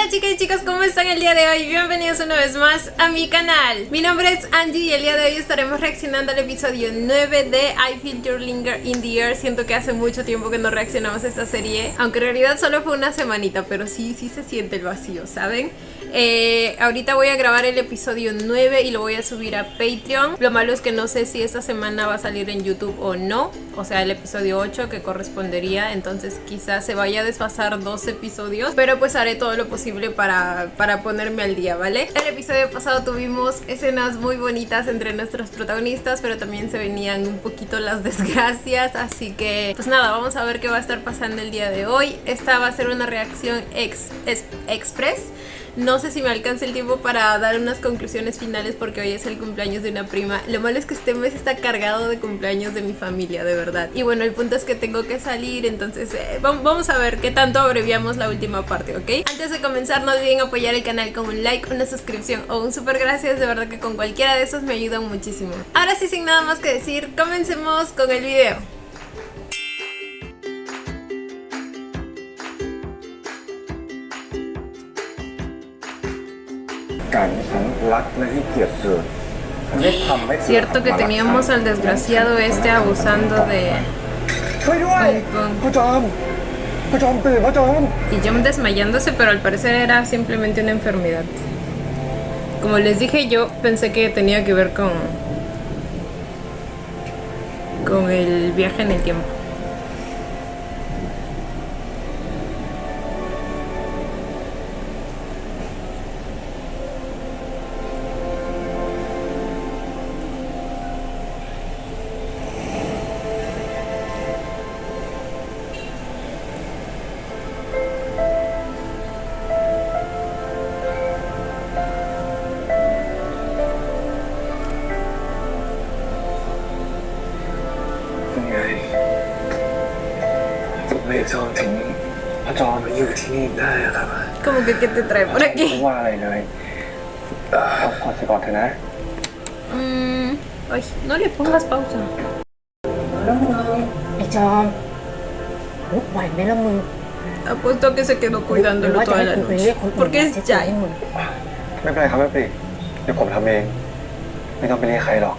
Hola chicas y chicos, ¿cómo están el día de hoy? Bienvenidos una vez más a mi canal. Mi nombre es Angie y el día de hoy estaremos reaccionando al episodio 9 de I Feel Your Linger in the Air. Siento que hace mucho tiempo que no reaccionamos a esta serie, aunque en realidad solo fue una semanita, pero sí se siente el vacío, ¿saben? Ahorita voy a grabar el episodio 9 y lo voy a subir a Patreon. Lo malo es que no sé si esta semana va a salir en YouTube o no, o sea el episodio 8 que correspondería, entonces quizás se vaya a desfasar 2 episodios, pero pues haré todo lo posible para ponerme al día, ¿vale? El episodio pasado tuvimos escenas muy bonitas entre nuestros protagonistas, pero también se venían un poquito las desgracias, así que pues nada, vamos a ver qué va a estar pasando el día de hoy. Esta va a ser una reacción express. No sé si me alcance el tiempo para dar unas conclusiones finales porque hoy es el cumpleaños de una prima. Lo malo es que este mes está cargado de cumpleaños de mi familia, de verdad. Y bueno, el punto es que tengo que salir, entonces vamos a ver qué tanto abreviamos la última parte, ¿ok? Antes de comenzar, no olviden apoyar el canal con un like, una suscripción o un super gracias. De verdad que con cualquiera de esos me ayudan muchísimo. Ahora sí, sin nada más que decir, comencemos con el video. Cierto que teníamos al desgraciado este abusando de y Jom desmayándose, pero al parecer era simplemente una enfermedad. Como les dije, yo pensé que tenía que ver con el viaje en el tiempo. ¿Cómo que qué te trae por aquí? Ay, no le pongas pausa. Apuesto que se quedó cuidándolo toda la noche. Porque es Jai. ไม่เป็นไรครับแม่ปีกเดี๋ยวผมทำเองไม่ต้องไปเรียกใครหรอก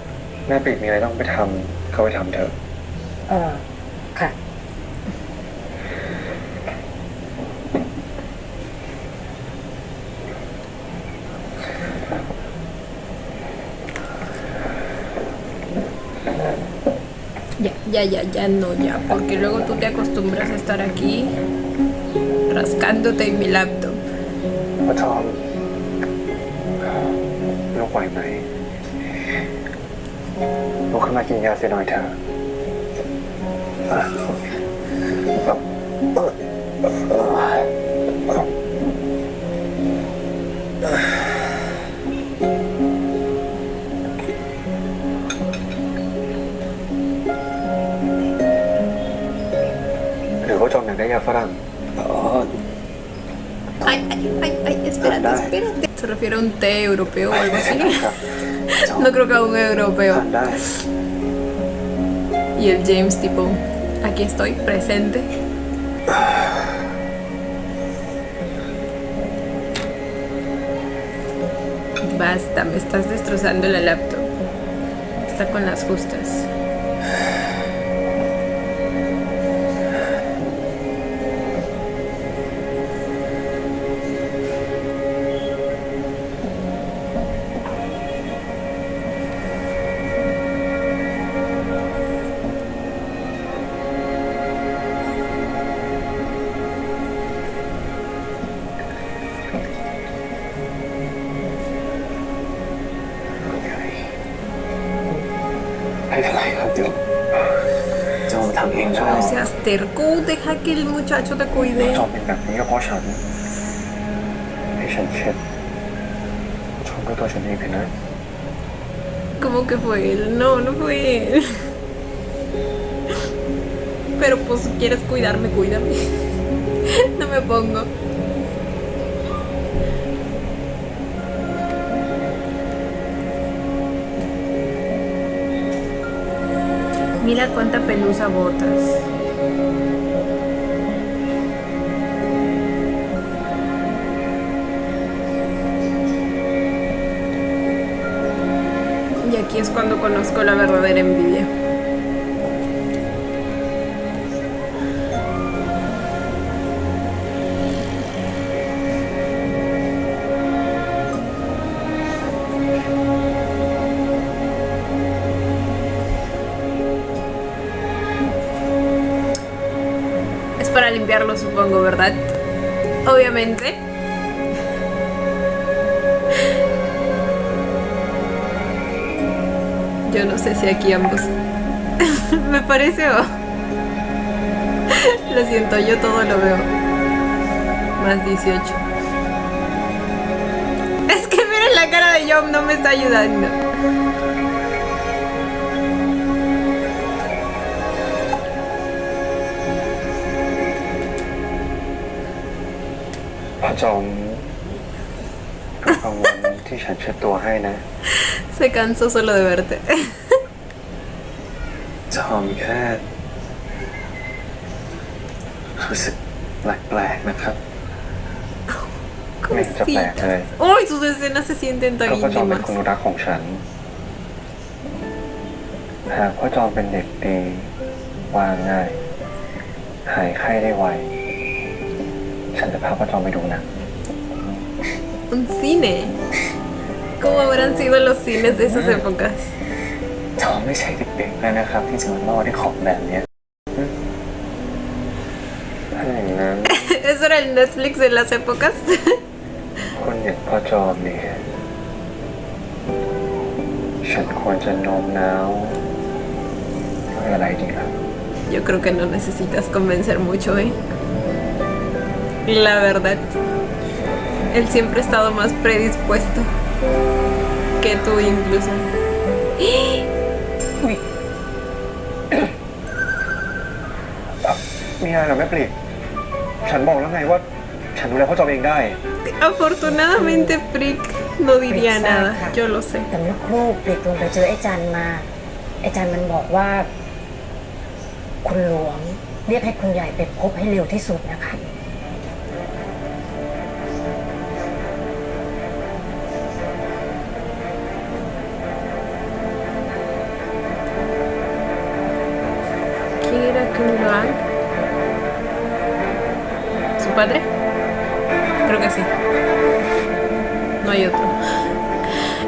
แม่ปีกมีอะไรต้องไปทำเขาไปทำเถอะค่ะ Ya, no, ya, porque luego tú te acostumbras a estar aquí rascándote en mi laptop. พ่อจอมลูกไหวไหมลุกขึ้นมากินยาเสียหน่อยเถอะหรือว่าจอมอยากได้ยาฝรั่ง Ay, espérate. ¿Se refiere a un té europeo o algo así? No creo que a un europeo. Y el James tipo, aquí estoy, presente. Basta, me estás destrozando la laptop. Está con las justas. No seas terco, deja que el muchacho te cuide. ¿Cómo que fue él? No fue él. Pero pues si quieres cuidarme, cuídame. No me pongo. Mira cuánta pelusa botas. aquí es cuando conozco la verdadera envidia. Es para limpiarlo, supongo, ¿verdad? Obviamente. Yo no sé si aquí ambos. Me parece o... Lo siento, yo todo lo veo. Más 18. Es que miren la cara de John, no me está ayudando.พ่อจอมกังวลที่ฉันเช็ดตัวให้นะ Se cansó solo de verte. จอมแค่รู้สึกแปลกๆนะครับ ไม่จะแปลกเลย Uy, sus escenas se sienten ก็ tan พ่อจอมเป็น íntimas. คนรักของฉัน หากพ่อจอมเป็นเด็กดีวางง่าย หายไข้ได้ไว ฉันจะพาพ่อจอมไปดูหนัง Un cine. ¿Cómo habrán sido los cines de esas épocas? จอมไม่ใช่เด็กๆแล้วนะครับ ที่จะมาล่อด้วยของแบบเนี้ยถ้าอย่างนั้น ¿Eso era el Netflix de las épocas? คนอย่างพ่อจอมเนี่ยฉันควรจะโน้มน้าวด้วยอะไรดีครับ Yo creo que no necesitas convencer mucho, ¿eh? La verdad. Él siempre ha estado más predispuesto que tú incluso. อุ๊ย มีอะไรเหรอแม่ปลีกฉันบอกแล้วไงว่า ฉันดูแลพ่อจอมเองได้ Afortunadamente, Prick no diría nada. Yo lo sé. แต่เมื่อครู่ปลีกลงไปเจอไอ้จันมา ไอ้จันมันบอกว่า คุณหลวงเรียกให้คุณใหญ่ไปพบให้เร็วที่สุดนะคะ ¿Quién era Kun Loan? ¿Su padre? Creo que sí. No hay otro.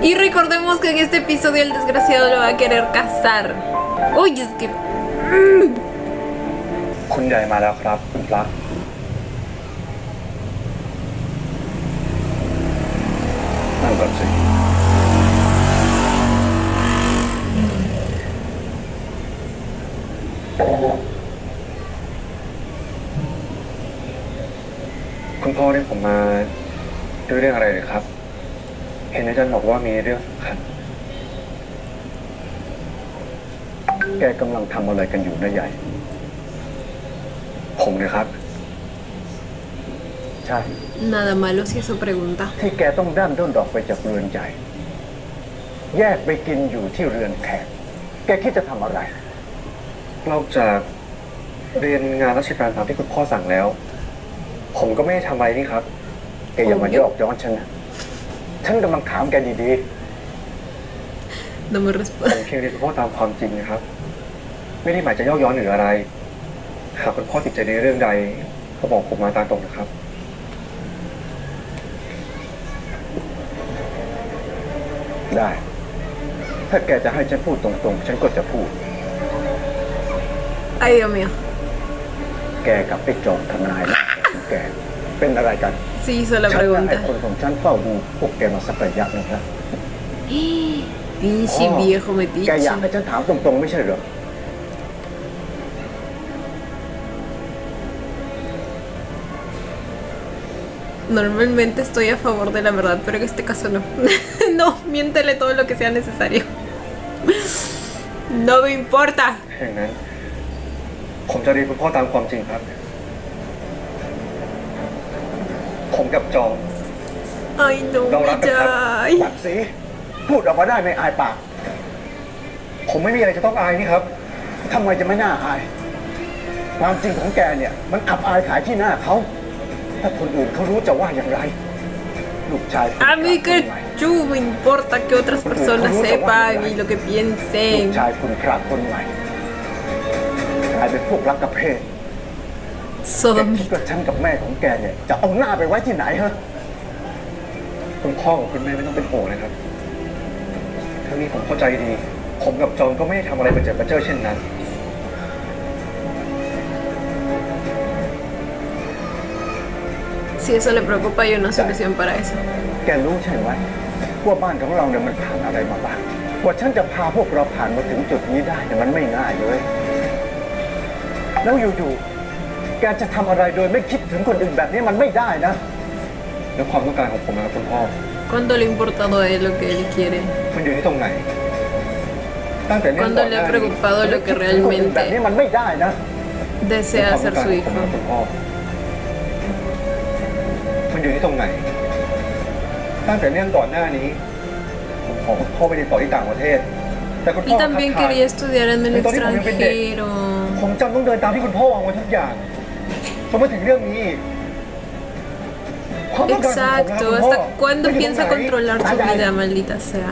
Y recordemos que en este episodio el desgraciado lo va a querer casar. Uy, es que... คุณใหญ่มาแล้วครับคุณพระนั่งก่อนสิคุณพ่อเรียกผมมาด้วยเรื่องอะไรเลยครับ เห็นอาจารย์บอกว่ามีเรื่องสำคัญ แกกำลังทำอะไรกันอยู่นะใหญ่ ผมนะครับ ใช่ Nada malo si eso pregunta. ที่แกต้องดั้นด้นดอกไปจากเรือนใหญ่ แยกไปกินอยู่ที่เรือนแขก แกคิดจะทำอะไร นอกจากเรียนงานราชการตามที่คุณพ่อสั่งแล้ว ผมก็ไม่ได้ทำอะไรนี่ครับ แกอย่ามาหยอกย้อนฉันนะฉันกำลังถามแกดี No me ผม responde. เพียงเรียนคุณพ่อตามความจริงนะครับ ไม่ได้หมายจะย่อย้อนหรืออะไร หากคุณพ่อติดใจในเรื่องใด ก็บอกผมมาตามตรงนะครับ ๆ ได้ ถ้าแกจะให้ฉันพูดตรงๆ ฉันก็จะพูด Ay, Dios mío. แกกับไอ้จอมทนายหน้าแกเป็นอะไรกัน Sí hizo la ฉันจะให้ pregunta. คนของฉันเฝ้าดูพวกแกมาสักระยะนะครับ Pinche viejo แกอยาก metiche. ให้ฉันถามตรงๆ ไม่ใช่เหรอ Normalmente estoy a favor de la verdad, pero en este caso no. No, miéntele todo lo que sea necesario. No me importa. อย่างนั้น ผมจะเรียนคุณพ่อตามความจริงครับ ผมกับจอม Ay, no, No, no, Vijay. ปัดสีพูดออกมาได้ไม่อายปาก ผมไม่มีอะไรจะต้องอายนี่ครับ ทำไมจะไม่น่าอาย ความจริงของแกเนี่ย มันอับอายขายที่หน้าเขา ถ้าคนอื่นเขารู้จะว่าอย่างไร ลูกชาย A mí que chu me importa que otras personas sepan y lo que ลู piensen. กชายคุณพระคนใหม่กลายเป็นพวกรักกระเพศแกคิด Sodomita. ว่าฉันกับแม่ของแกเนี่ยจะเอาหน้าไปไว้ที่ไหนฮะ คุณพ่อกับคุณแม่ไม่ต้องเป็นห่วงเลยครับทั้งนี้ผมเข้าใจดี ผมกับจอนก็ไม่ได้ทำอะไรประเจิดประเจ้อเช่นนั้น Si eso le preocupa, hay una solución para eso. แกรู้ใช่ไหมว่าบ้านของเราเนี่ยมันผ่านอะไรมาบ้างกว่าฉันจะพาพวกเราผ่านมาถึงจุดนี้ได้เนี่ยมันไม่ง่ายเลย แล้วอยู่ๆแกจะทำอะไรโดยไม่คิดถึงคนอื่นแบบนี้มันไม่ได้นะ แล้วความต้องการของผมนะครับคุณพ่อ ¿Cuánto le ha importado a él lo que él quiere? มันอยู่ที่ตรงไหน ตั้งแต่เรื่อง ¿Cuándo ก่อน le ห ha น้านี้ preocupado lo que คนอื่นแบบนี้ realmente มันไม่ได้นะ desea ความต้อ hacer งการ su ของผม hijo? นะครับคุณพ่อ มันอยู่ที่ตรงไหน ตั้งแต่เรื่องก่อนหน้านี้ ผมขอคุณพ่อไปเรียนต่อที่ต่างประเทศ แต่คุณพ่ Él อ también คัดค้าน quería estudiar en el Entonces, como yo pensé- extranjero. ผมจำต้องเดินตามที่คุณพ่อวางไว้ทุกอย่างพอมาถึงเรื่องนี้อีกความต้องการของผมนะครับ Exacto. คุณพ่อ ¿Hasta cuándo มันอยู่ตรง piensa ไหน controlar su vida, maldita sea?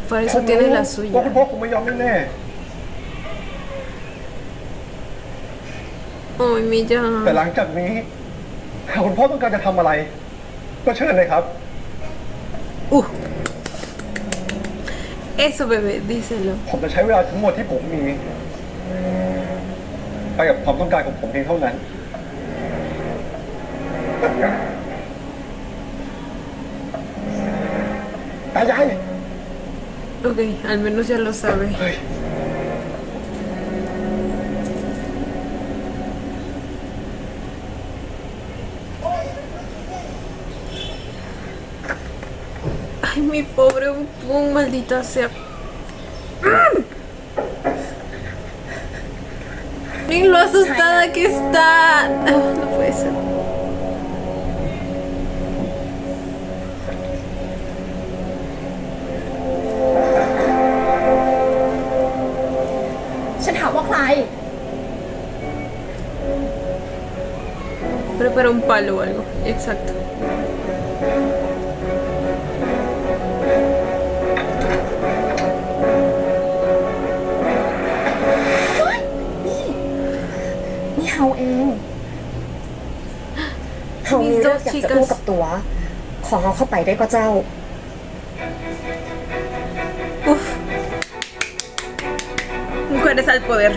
Por ผ eso ม tiene รู้ la ว่า suya. คุณพ่อคงไม่ยอมแน่ Ay, mi ๆแต่หลั ya. งจากนี้หากคุณพ่อต้องการจะทำอะไร ก็เชิญเลยครับ Eso, bebé, díselo. ผมจะใช้เวลาทั้งหมดที่ผมมีไปกับความต้องการของผมเพียงเท่านั้น ตายาย Ok, al menos ya lo sabe. เฮ้ย Ay, mi pobre Pum, maldita sea. Miren lo asustada que está. No puede ser. ฉันถามว่าใคร Prepara un palo o algo. Exacto.นี่เฮาเองเฮามีเรื่องอยากจะพูดกับตัว ขอเฮาเข้าไปได้ก็เจ้า Uf. Mujeres al poder.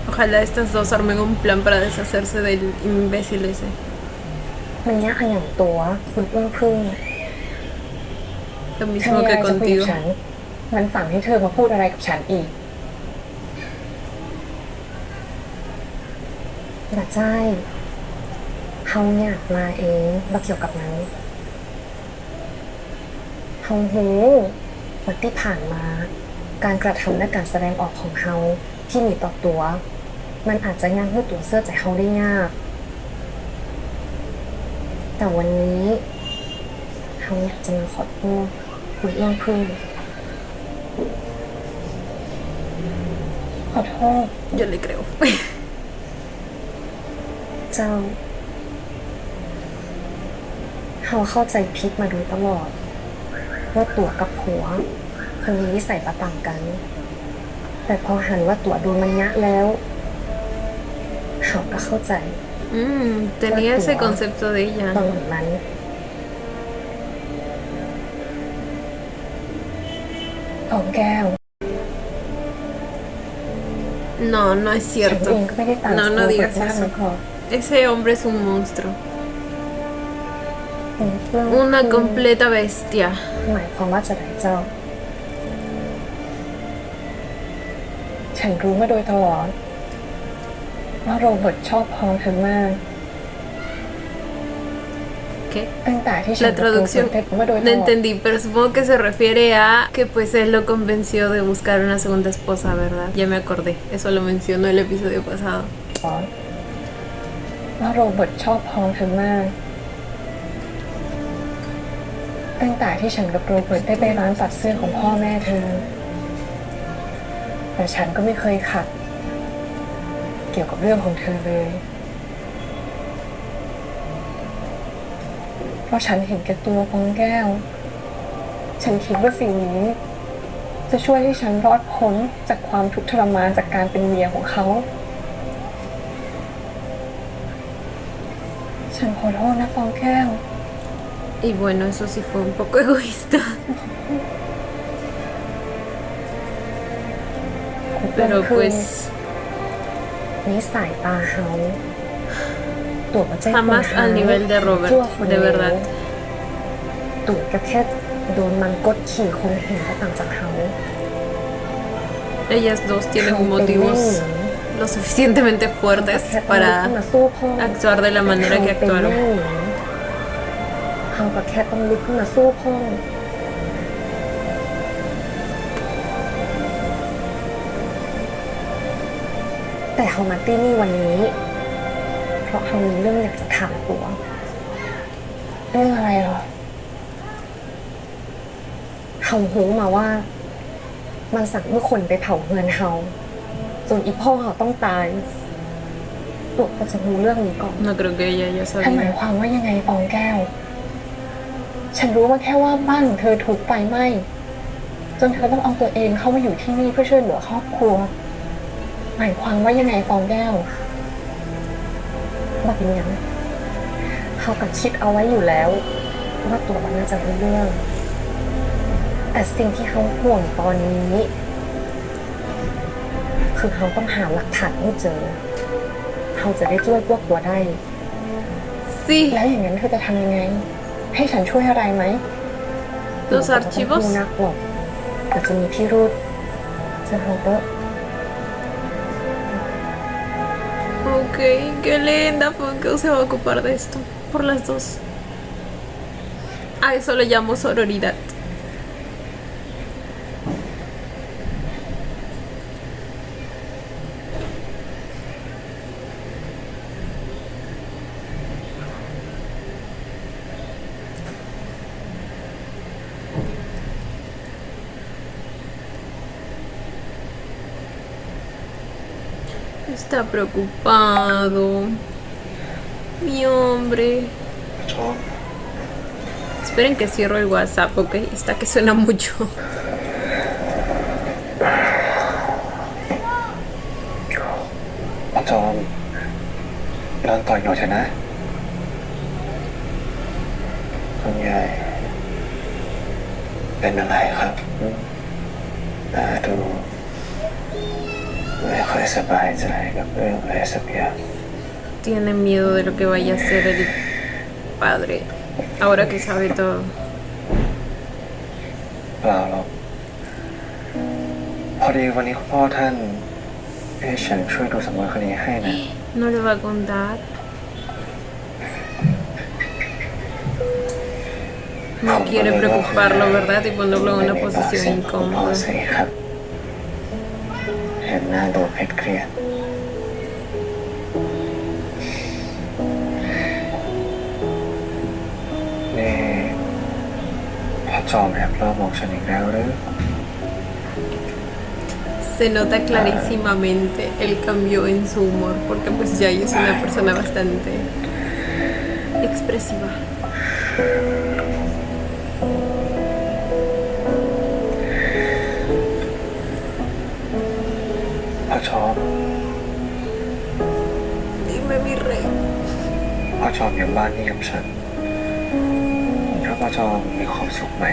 Ojalá estas dos armen un plan para deshacerse del imbécil ese. มันยากอย่างตัวคุณเอื้องพึ่ง Lo ถ้า mismo มีอะไร que จะคุยกับ contigo. ฉัน มันสั่งให้เธอมาพูดอะไรกับฉันอีกบัดใจเฮาอยากมาเองมาเกี่ยวกับนั้นเฮาหูวันที่ผ่านมา การกระทำและการแสดงออกของเฮาที่มีต่อตัว มันอาจจะยังให้ตัวเสื้อใจเฮาได้ยาก แต่วันนี้เฮาอยากจะมาขอโทษคุณเอื้องพึ่งขอโทษ Yo le creo. เจ้าเฮาเข้าใจผิดมาโดยตลอด ว่าตัวกับผัวคือมีนิสัยต่างกัน แต่พอหันว่าตัวโดนมันยะแล้วเฮาก็เข้าใจ Tenía ese concepto de ตอน ella. นั้นของแก้ว No, no es ฉัน cierto. เองก็ไม่ได้ต่าง No, จาก no โรเบิ digas ร์ตมาก eso. นะพอ Ese hombre es un monstruo. เรื่อง Una completa bestia. หมายความว่าจะได้เจ้า ฉันรู้มาโดยตลอด ว่าโรเบิร์ตชอบพอเธอมาก ¿Qué? ตั้งแต่ที่ฉัน La กับโรเบิร์ traducción ตเป็นมาโดยต no ลอด entendí, pero supongo que se refiere a que pues él lo convenció de buscar una segunda esposa, ¿verdad? Ya me acordé, eso lo mencionó el episodio pasado. ว่าโรเบิร์ตชอบพอเธอมาก ตั้งแต่ที่ฉันกับโรเบิร์ตได้ไปร้านตัดเสื้อของพ่อแม่เธอ แต่ฉันก็ไม่เคยขัด เกี่ยวกับเรื่องของเธอเลย เพราะฉันเห็นแก่ตัวฟองแก้ว ฉันคิดว่าสิ่งนี้ จะช่วยให้ฉันรอดพ้นจากความทุกข์ทรมานจากการเป็นเมียของเขา ฉันขอโทษนะฟองแก้ว Y bueno, eso sí fue un poco egoísta. Pero pues นิสัยตาเขาตัวก็ใจ jamás al nivel de Robert, de verdad. ตัวก็แค่โดนมันกดขี่คนเห็นก็ต่างจากเขา Ellas dos tienen motivos lo suficientemente fuertes para actuar de la manera que actuaron. เขาก็แค่ต้องลุกขึ้นมาสู้พ่อแต่เขามาที่นี่วันนี้ เพราะเขามีเรื่องอยากจะถามตัวเรื่องอะไรหรอเขาหูมาว่า มันสั่งเมื่อคนไปเผาเฮือนเขาจนอีพ่อเขาต้องตายตัวก็จะรู้เรื่องนี้ก่อน No creo que ella ya ท่านหมาย sabía. ความว่ายังไงฟองแก้ว ฉันรู้มาแค่ว่าบ้านของเธอถูกไฟไหม้จนเธอต้องเอาตัวเองเข้ามาอยู่ที่นี่เพื่อช่วยเหลือครอบครัว หมายความว่ายังไงฟองแก้วแบบนี้เขาก็คิดเอาไว้อยู่แล้ว ว่าตัวมันน่าจะรู้เรื่อง แต่สิ่งที่เขาห่วงตอนนี้ คือเขาต้องหาหลักฐานให้เจอ เขาจะได้ช่วยพวกตัวได้ Sí, แล้วอย่างนั้นเธอจะทำยังไง ให้ฉันช่วยอะไรไหม los archivos. นักหรอกแต่จะมีพี่รุธจะเขาก็ Ok, qué linda. Funko se va a ocupar de esto. Por las dos. A eso le llamo sororidad. Está preocupado. Mi hombre. ชอบ Esperen que cierro el WhatsApp, ok. Está que suena mucho. พ่อจอมนอนต่อยหน่อยเถอะนะคุณยายเป็นอะไรครับตาดูไม่ค่อยสบายใจกับเรื่องอะไรสักอย่าง Tiene miedo de lo que vaya a hacer el padre. Ahora que sabe todo. เปล่าหรอกพอดีวันนี้คุณพ่อท่านให้ฉันช่วยดูสำนวนคดีให้นะ No le va a contar. No quiere preocuparlo, ¿verdad? Y ponerlo en una posición พ่อ incómoda. สิครับเห็นหน้าดูเครียดนี่พ่อจอมแอบเริ่มมองฉันอีกแล้วหรือ Se nota clarísimamente el cambio en su humor, porque pues ya es una persona bastante expresiva. พ่อจอม Dime, mi rey. พ่อจอมอยู่บ้านนี้กับฉันแล้วพ่อจอมมีความสุขไหม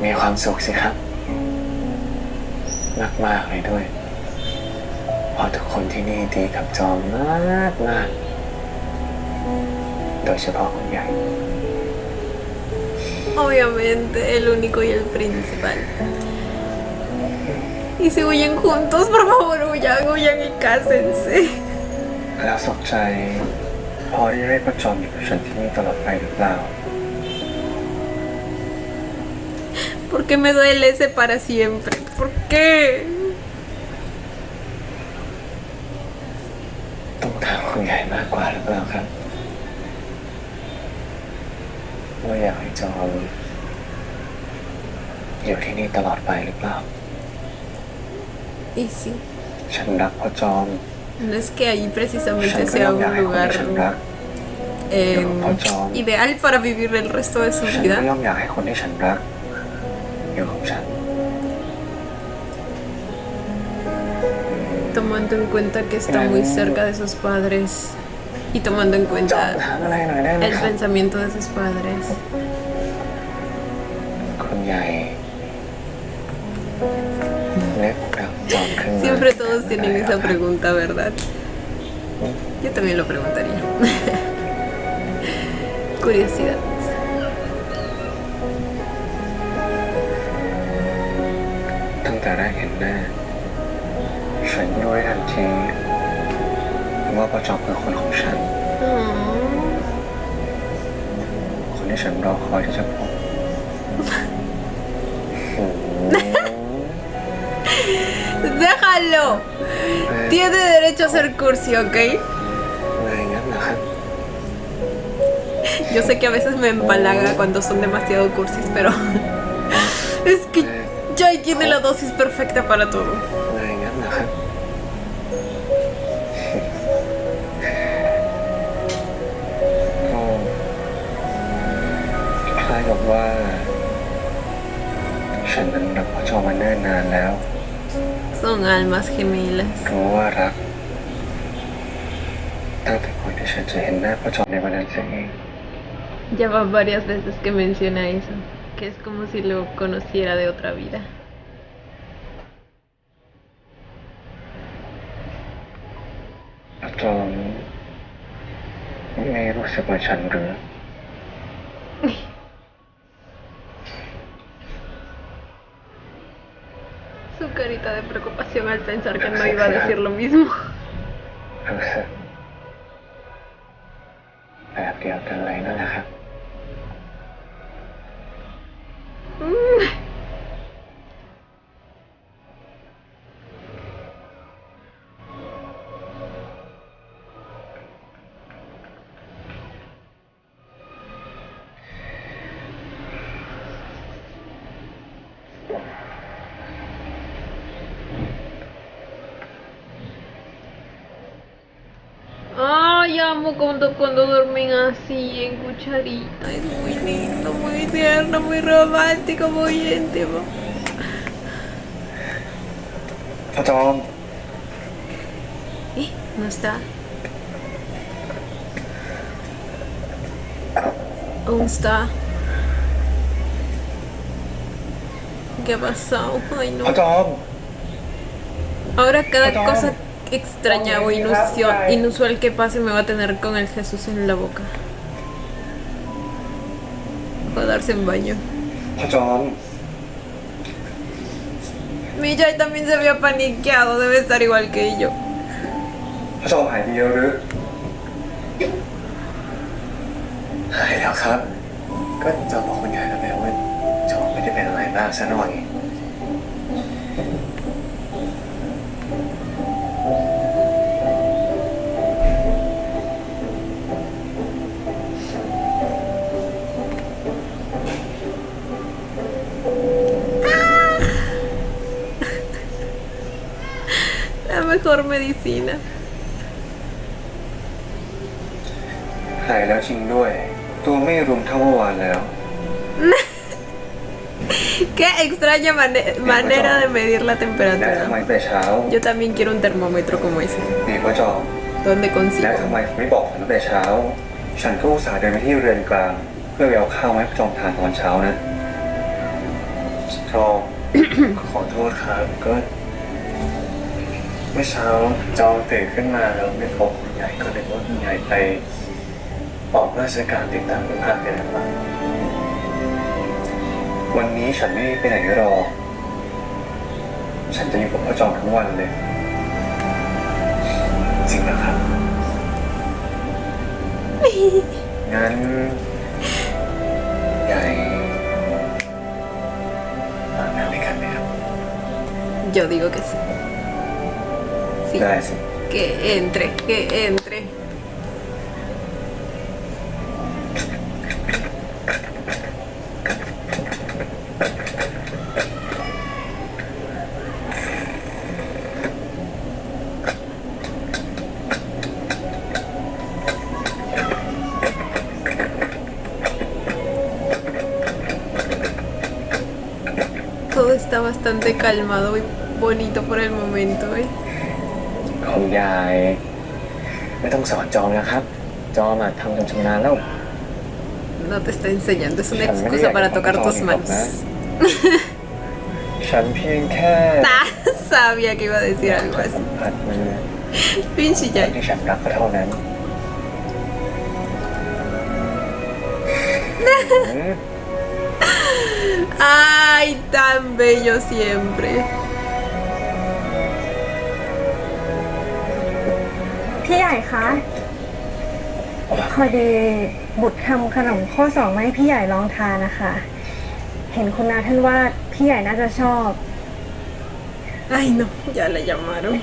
มีความสุขสิครับมากๆเลยด้วยเพราะทุกคนที่นี่ดีกับจอมมากโดยเฉพาะคุณใหญ่ Obviamente, el único y el principal. Y si huyen juntos, por favor, huyan y cásense. แล้วสุขใจพอที่ได้ประจอมอยู่กับฉันที่นี่ตลอดไปหรือเปล่า ¿Por qué me duele ese para siempre? ¿Por qué? ต้องถามคุณใหญ่มากกว่าหรือเปล่าครับ ว่าอยากให้จอมอยู่ที่นี่ตลอดไปหรือเปล่า Y sí, ฉันรักพ่อจอม no es que ahí ฉัน precisamente ก็ย่อ sea มอยาก un ให้คน lugar ที่ฉันรัก eh, ideal para vivir el resto de su ฉันก็ vida. ย่อมอยากให้คนที่ฉันรักอยู่กับฉัน Tomando en cuenta que está muy cerca de sus padres y tomando en จอม cuenta ถามอะไรหน่อยได้ไหม el ครับ pensamiento de sus padres. คุณใหญ่เล็กกับจอมขึ้นมา Siempre todos tienen esa pregunta, ¿verdad? Yo también lo preguntaría. Curiosidad. ตั้งแต่แรกเห็นหน้าฉันรู้ได้ทันทีว่าพ่อจอมคือคนของฉัน Oh. คนที่ฉันรอคอยที่จะพบโอ้โห ¡Déjalo! Tiene derecho a hacer cursi, ¿ok? อะไรงั้นนะครับ Yo sé que a veces me empalaga cuando son demasiado cursis, pero es que Jai tiene la dosis perfecta para todo. อะไรงั้นนะครับก็คล้ายกับว่าฉันนั้นรักพ่อจอมมาเนิ่นนานแล้ว Son almas gemelas. รู้ว่ารักตั้งแต่ก่อนที่ฉันจะเห็นหน้าพ่อจอมในวันนั้นเสียเอง Ya va varias veces que menciona eso, que es como si lo conociera de otra vida. พ่อจอมไม่รู้สึกว่าฉันหรือ Su carita de preocupación al pensar que no iba a decir lo mismo. รู้สึกแบบเดียวกันเลยนั่นแหละครับ Ay, amo cuando duermen así en cucharita. Es muy lindo, muy tierno, muy romántico, muy íntimo. พ่อจอม No está. Aún está. ¿Qué ha pasado? Ay, พ่อ no. จอม Ahora cada Perdón. cosa extraña o inusual que pase me va a tener con el Jesús en la boca. Va a darse en baño. พ่อจอม Mijay también se había paniqueado, debe estar igual que yo. พ่อจอมหายดีแล้วหรือหายแล้วครับ ก็จอมบอกคุณยายแล้วไงว่าจอมไม่ได้เป็นอะไรมากซะหน่อย La mejor medicina. หายแล้วจริงด้วย ตัวไม่รุมเท่าเมื่อวานแล้ว Qué extraña manera de medir la แต่ทำไม temperatura. แต่เช้า Yo también quiero un termómetro como ese. นี่พ่อจอม ¿Dónde และ consigo? ทำไมไม่บอกฉันตั้งแต่เช้า ฉันก็อุตส่าห์เดินไปที่เรือนกลาง เพื่อไปเอาข้าวมาให้พ่อจอมทานตอนเช้านะจอม ขอโทษครับก็เมื่อเช้าจอมตื่นขึ้นมาแล้วไม่พบคุณยายก็เลยว่าคุณยายไปออกราชการติดตามคุณภาคเป็นอะไรบ้างวันนี้ฉันไม่ไปไหนหรอกฉันจะอยู่กับพ่อจอมทั้งวันเลย จริงนะครับ งั้นยายอาบน้ำด้วยกันไหมครับ Yo digo que sí. Sí. ได้สิ Que entre, que entre. está bastante calmado y bonito por el momento, ¿eh? คุณยายไม่ต้องสอนจอมนะครับ จอมทำจนชำนาญแล้ว No te está enseñando, es una ฉันไม่ได้ excusa อยาก para จะ tocar จอม tus หรอกนะ manos. ฉันเพียงแค่ Ah, sabía que iba a decir อยาก algo จะสั así. มผัสมือ Pinche คน ya. ที่ฉันรักก็เท่านั้น Ay, tan bello siempre. พี่ใหญ่คะพอดีบุตรทำขนมข้อสองมาให้พี่ใหญ่ลองทานนะคะ เห็นคุณนาท่านว่าพี่ใหญ่น่าจะชอบ Ay, no, ya la llamaron.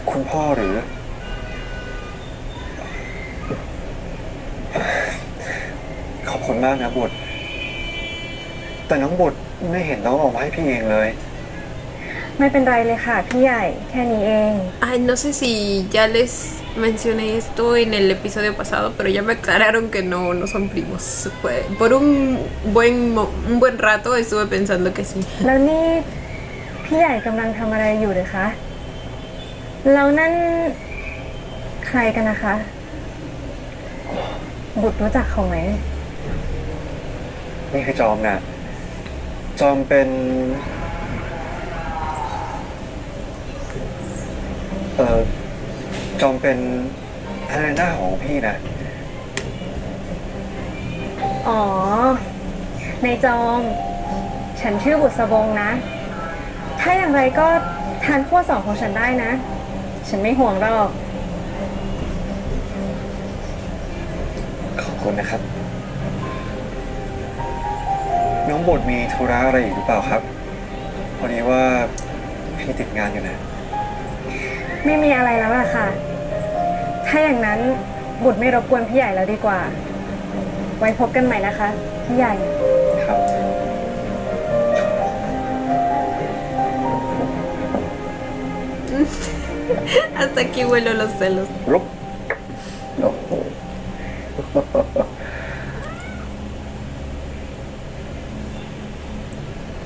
คุณพ่อหรือ ขอบคุณมากนะบุตร แต่น้องบุตรไม่เห็นน้องออกมาให้พี่เองเลย ไม่เป็นไรเลยค่ะพี่ใหญ่แค่นี้เอง Ay, no sé si ya les mencioné esto en el episodio pasado, pero ya me aclararon que no son primos. Por un buen rato estuve pensando que sí. แล้วนี่พี่ใหญ่กำลังทำอะไรอยู่เลยคะแล้วนั่นใครกันนะคะ บุตรรู้จักเขาไหม นี่คือจอมนะจอมเป็นจอมเป็นทนายหน้าของพี่นะ อ๋อ ในจอม ฉันชื่อบุษบงนะ ถ้าอย่างไรก็ทานขั้วสองของฉันได้นะ ฉันไม่ห่วงหรอก ขอบคุณนะครับ น้องบทมีธุระอะไรอยู่หรือเปล่าครับ พอดีว่าพี่ติดงานอยู่นะ ไม่มีอะไรแล้วล่ะค่ะ ถ้าอย่างนั้นบุตรไม่รบกวนพี่ใหญ่แล้วดีกว่า ไว้พบกันใหม่นะคะ พี่ใหญ่ ครับ Hasta aquí huelo los celos. รุกโอ้โห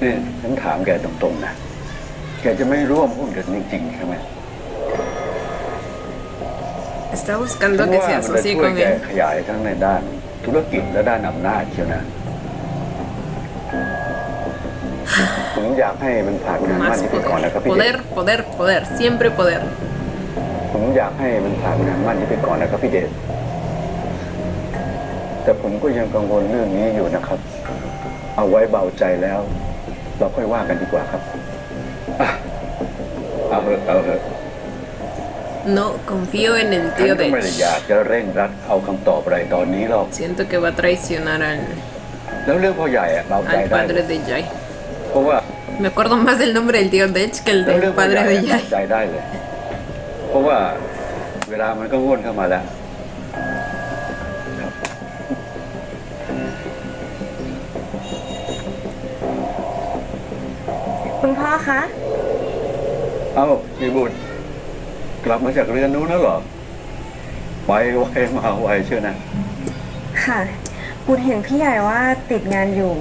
นี่ฉันถามแกตรงๆนะ แกจะไม่ร่วมหุ้นกันจริงๆใช่ไหม Está ฉั buscando น que ว่า se มันจะ asocie ช่วย con แก él. ขยายทั้งในด้านธุรกิจและด้านอำนาจเชียวนะ ผมอยากให้มันผ่านงานมั่น Más นี้ไปก่อน poder. นะครับพี่เดช Poder, poder, poder. Siempre poder. ผมอยากให้มันผ่านงานมั่นนี้ไปก่อนนะครับพี่เดชแต่ผมก็ยังกังวลเรื่องนี้อยู่นะครับ เอาไว้เบาใจแล้ว เราค่อยว่ากันดีกว่าครับอ่ะเอาเถอะเอาเถอะ No confío en el ฉัน tío ก็ไม่ได้อยาก de จะเร่งรัดเอาคำตอบอะไรตอนนี้หรอก Siento que va a traicionar แล้วเรื่องพ่อใหญ่อะเบาใจ al ได้ padre de Jai. เพราะว่า Me acuerdo más del nombre del tío Dech que el แล้วเรื่อ del งพ่อให padre ญ่ de อะเบา Jai. ใจได้เลย เพราะว่าเวลามันก็ง่วนเข้ามาแล้ว คุณพ่อคะ เอ้าชีบุตรกลับมาจากเรือนนู้นแล้วเหรอไปไวมาไวเชื่อนะ ค่ะ บุตรเห็นพี่ใหญ่ว่าติดงานอยู่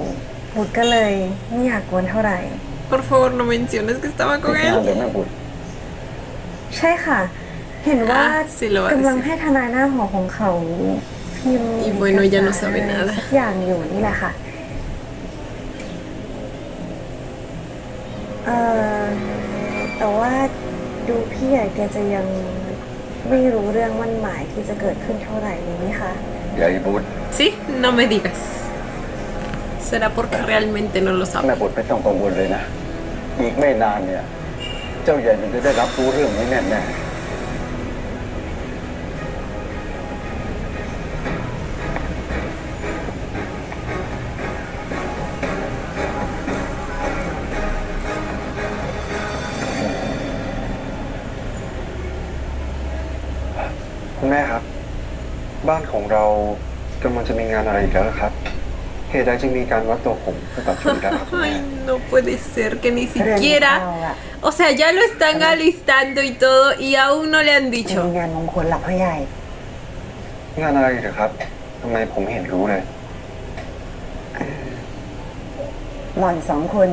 บุตรก็เลยไม่อยากกวนเท่าไหร่ Por favor, no menciones que estaba ติด con งาน él. เลยแม่บุตร ใช่ค่ะ เห็นว่า sí lo va a กำลัง decir. ให้ทนายหน้าหอของเขาพิมพ์ Y bueno, ya no sabe เอกสาร nada. สักอย่างอยู่นี่แหละค่ะ แต่ว่าดูพี่ใหญ่แกจะยังไม่รู้เรื่องมั่นหมายที่จะเกิดขึ้นเท่าไหร่เลยนี่คะ ใหญ่บุตร Sí, no me digas. Será porque realmente no lo แม่ sabe. บุตรไม่ต้องกังวลเลยนะ อีกไม่นานเนี่ย เจ้าใหญ่มันจะได้รับรู้เรื่องนี้แน่ๆ คุณแม่ครับ บ้านของเรากำลังจะมีงานอะไรอีกแล้วนะครับ เหตุใดจึงมีการวัดตัวผมเพื่อตัดสินได้ครับคุณแม่ Ay, no puede ser que ni เรื่อง siquiera. เราอะ O sea, ya lo están alistando y todo y aún no le han มี dicho. งานมงคลหลับพ่อใหญ่ งานอะไรเหรอครับทำไมผมไม่เห็นรู้เลย หล่อนสองคน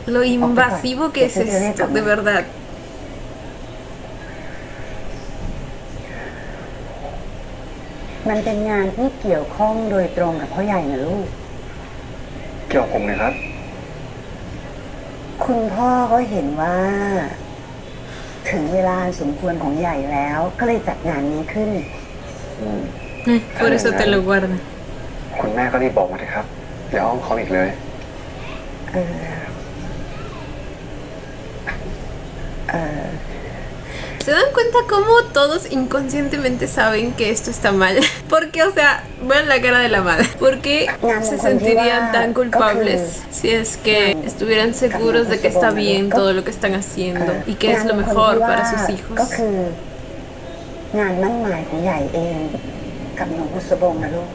Lo invasivo que es esto, de verdad. มันเป็นงานที่เกี่ยวข้องโดยตรงกับพ่อใหญ่นะลูก เกี่ยวกับผมนะครับ คุณพ่อก็เห็นว่า ถึงเวลาสมควรของใหญ่แล้ว ก็เลยจัดงานนี้ขึ้น Por eso te lo guarda. คุณแม่ก็รีบบอกมาเถอะครับเดี๋ยวอ้อมเขาอีกเลย ¿Se dan cuenta cómo todos inconscientemente saben que esto está mal? Porque, o sea, vean la cara de la madre. ¿Por qué se sentirían tan culpables si es que estuvieran seguros de que está bien todo lo que están haciendo y que es lo mejor para sus ก็ hijos? คืองานมั่นหมายของใหญ่เองกับหนูบุษบงนะลูก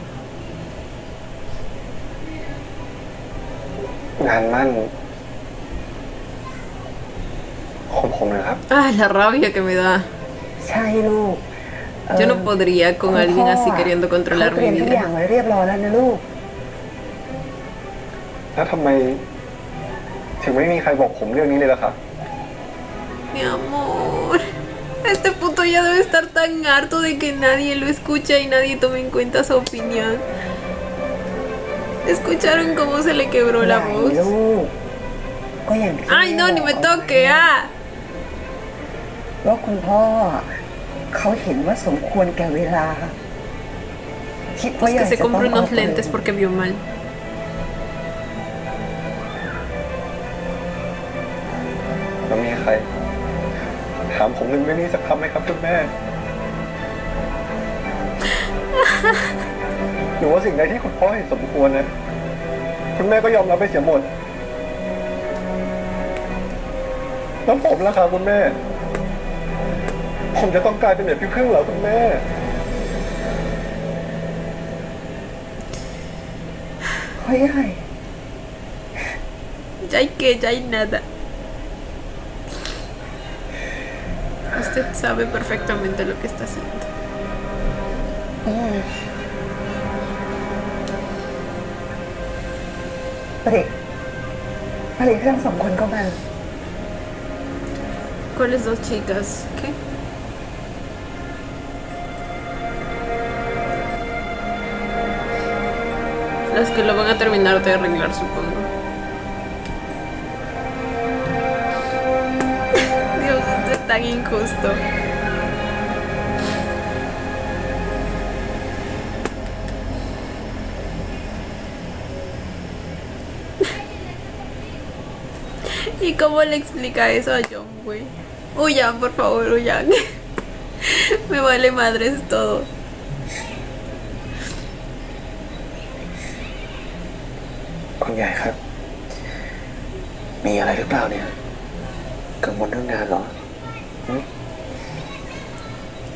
งานมั่นของผมนะครับ Ah, la rabia que me da. ใช่ลูก Yo no podría con alguien así queriendo เขา controlar เตรี mi ยมทุกอย่าง vida. ไว้เรียบร้อยแล้วนะลูก แล้วทำไม ถึงไม่มีใครบอกผมเรื่องนี้เลยล่ะครับ Mi amor. Este puto ya debe estar tan harto de que nadie lo escucha y nadie tome en cuenta su opinión. ¿Escucharon cómo se le quebró ให la ญ่ voz? ลูกก็อย่างที่ Ay, no, ni me toque, ah. ว่าคุณพ่อเขาเห็นว่าสมควรแก่เวลาคิดว่า Pues ใหญ่ que จะ se ต้อง compre ออก unos lentes porque vio mal. แล้วมีใคร ถามผมเรื่องนี้สักคำไหมครับคุณแม่ หรือว่าสิ่งใดที่คุณพ่อเห็นสมควรนะ คุณแม่ก็ยอมรับไปเสียหมด แล้วผมล่ะครับคุณแม่ ผมจะต้องกลายเป็นแบบพี่พึ่งเหรอคุณแม่ พ่อใหญ่ Ya hay que, ya hay nada. Usted sabe perfectamente lo que está haciendo. ผลิตทั้งสองคนก็มา ¿Cuáles dos chicas? ¿Qué? Las que lo van a terminar de arreglar, supongo. Dios, esto es tan injusto. ¿Y cómo le explica eso a John, güey? Huyan, por favor, huyan. Me vale madres todo. คุณใหญ่ครับ มีอะไรหรือเปล่าเนี่ย กังวลเรื่องงานเหรอ